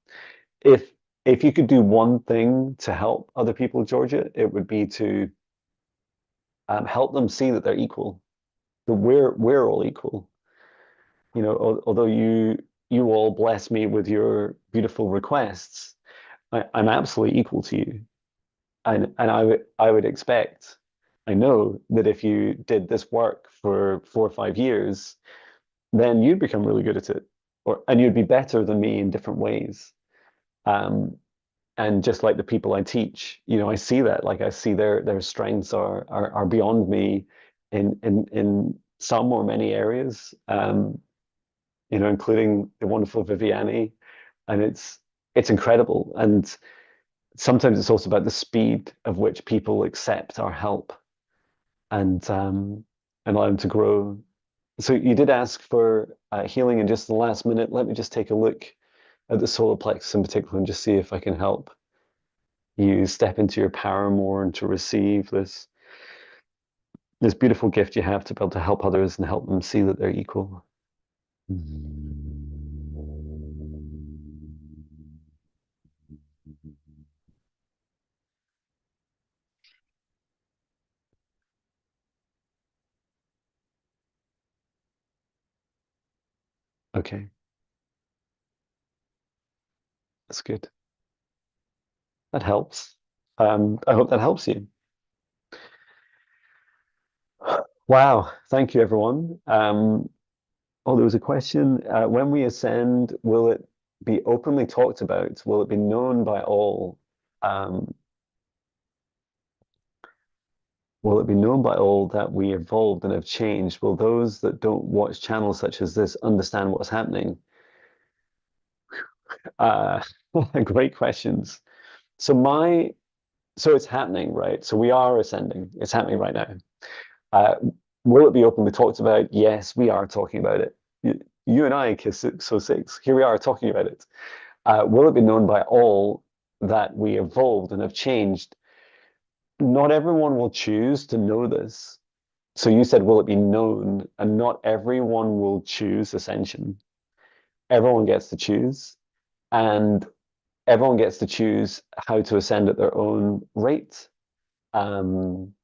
If you could do one thing to help other people, Georgia, it would be to help them see that they're equal, that we're all equal. You know, although you all bless me with your beautiful requests, I'm absolutely equal to you, and I would expect, I know that if you did this work for 4 or 5 years, then you'd become really good at it, and you'd be better than me in different ways. And just like the people I teach, you know, I see that, like I see their strengths are beyond me in some or many areas. You know, including the wonderful Viviani, and it's incredible. And sometimes it's also about the speed of which people accept our help and allow them to grow. So you did ask for healing in just the last minute. Let me just take a look at the solar plexus in particular and just see if I can help you step into your power more and to receive this beautiful gift you have to be able to help others and help them see that they're equal. Okay, that's good. That helps. I hope that helps you. Wow, thank you, everyone. There was a question. When we ascend, will it be openly talked about? Will it be known by all? Will it be known by all that we evolved and have changed? Will those that don't watch channels such as this understand what's happening? Uh, Great questions. So it's happening, right? So we are ascending. It's happening right now. Uh, will it be openly talked about? Yes, we are talking about it. You and I, Kiss 606, here we are talking about it. Will it be known by all that we evolved and have changed? Not everyone will choose to know this. So you said, will it be known? And not everyone will choose ascension. Everyone gets to choose, and everyone gets to choose how to ascend at their own rate. Um,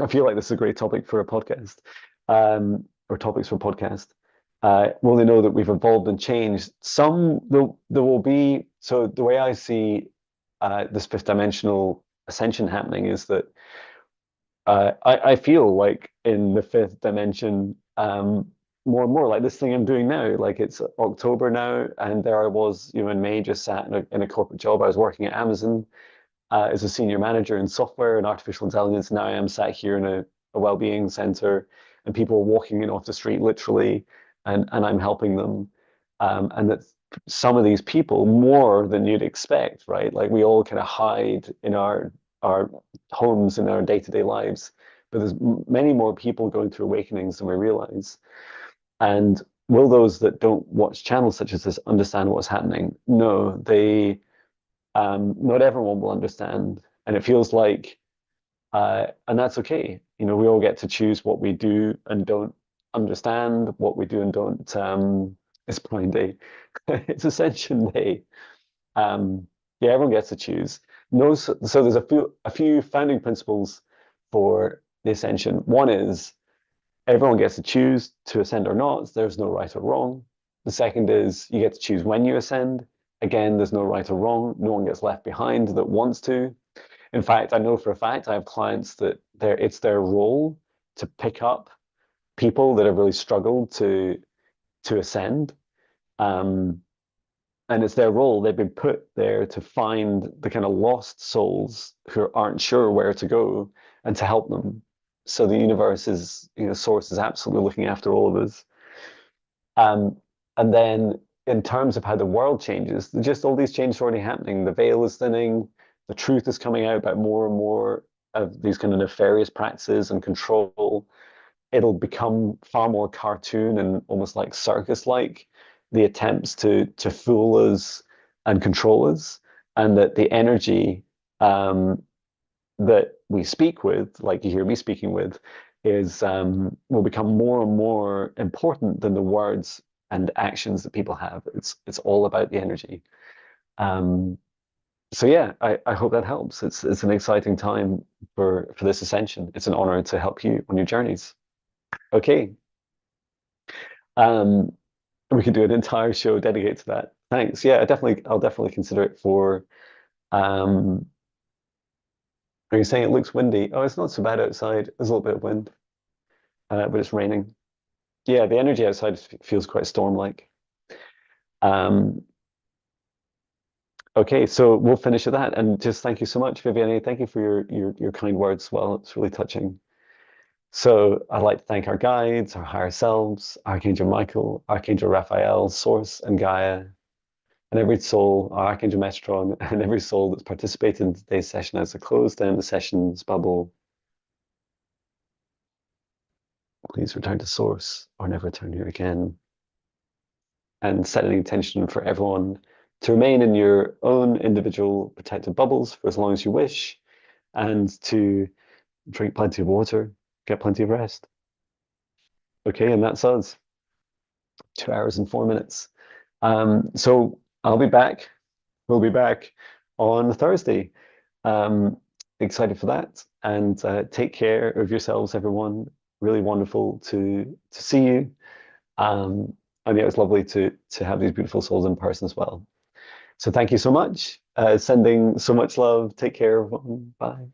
I feel like this is a great topic for a podcast, or topics for podcast. Will they know that we've evolved and changed? There will be. So the way I see this fifth dimensional ascension happening is that I feel like in the fifth dimension, more and more like this thing I'm doing now. Like it's October now, and there I was, in May, just sat in a corporate job. I was working at Amazon as a senior manager in software and artificial intelligence. Now I am sat here in a well-being center, and people are walking in off the street literally, and I'm helping them. And that some of these people more than you'd expect, right? Like we all kind of hide in our homes in our day-to-day lives, but there's many more people going through awakenings than we realize. And will those that don't watch channels such as this understand what's happening? No, not everyone will understand, and it feels like, and that's okay. We all get to choose what we do and don't understand, what we do and don't. It's Prime Day, it's Ascension Day. Yeah, everyone gets to choose. No, so there's a few founding principles for the Ascension. One is everyone gets to choose to ascend or not. There's no right or wrong. The second is you get to choose when you ascend. Again, there's no right or wrong. No one gets left behind that wants to. In fact, I know for a fact I have clients that it's their role to pick up people that have really struggled to ascend. And it's their role. They've been put there to find the kind of lost souls who aren't sure where to go and to help them. So the universe is, source is absolutely looking after all of us. And then in terms of how the world changes, just all these changes are already happening. The veil is thinning, the truth is coming out about more and more of these kind of nefarious practices and control. It'll become far more cartoon and almost like circus-like, the attempts to fool us and control us, and that the energy that we speak with, like you hear me speaking with, is will become more and more important than the words and actions that people have. It's all about the energy. So yeah, I hope that helps. It's an exciting time for this ascension. It's an honor to help you on your journeys. Okay. We could do an entire show dedicated to that. Thanks. Yeah, I'll definitely consider it for are you saying it looks windy? Oh, it's not so bad outside. There's a little bit of wind, but it's raining. Yeah, the energy outside feels quite storm-like. Okay, so we'll finish with that. And just thank you so much, Viviane. Thank you for your kind words as well. It's really touching. So I'd like to thank our guides, our higher selves, Archangel Michael, Archangel Raphael, Source, and Gaia, and every soul, our Archangel Metron, and every soul that's participated in today's session as a close down the session's bubble. Please return to Source or never return here again. And set an intention for everyone to remain in your own individual protected bubbles for as long as you wish, and to drink plenty of water, get plenty of rest. Okay, and that's us. 2 hours and 4 minutes. So I'll be back. We'll be back on Thursday. Excited for that. And take care of yourselves, everyone. Really wonderful to see you. And yeah, it was lovely to have these beautiful souls in person as well. So thank you so much. Sending so much love. Take care, everyone. Bye.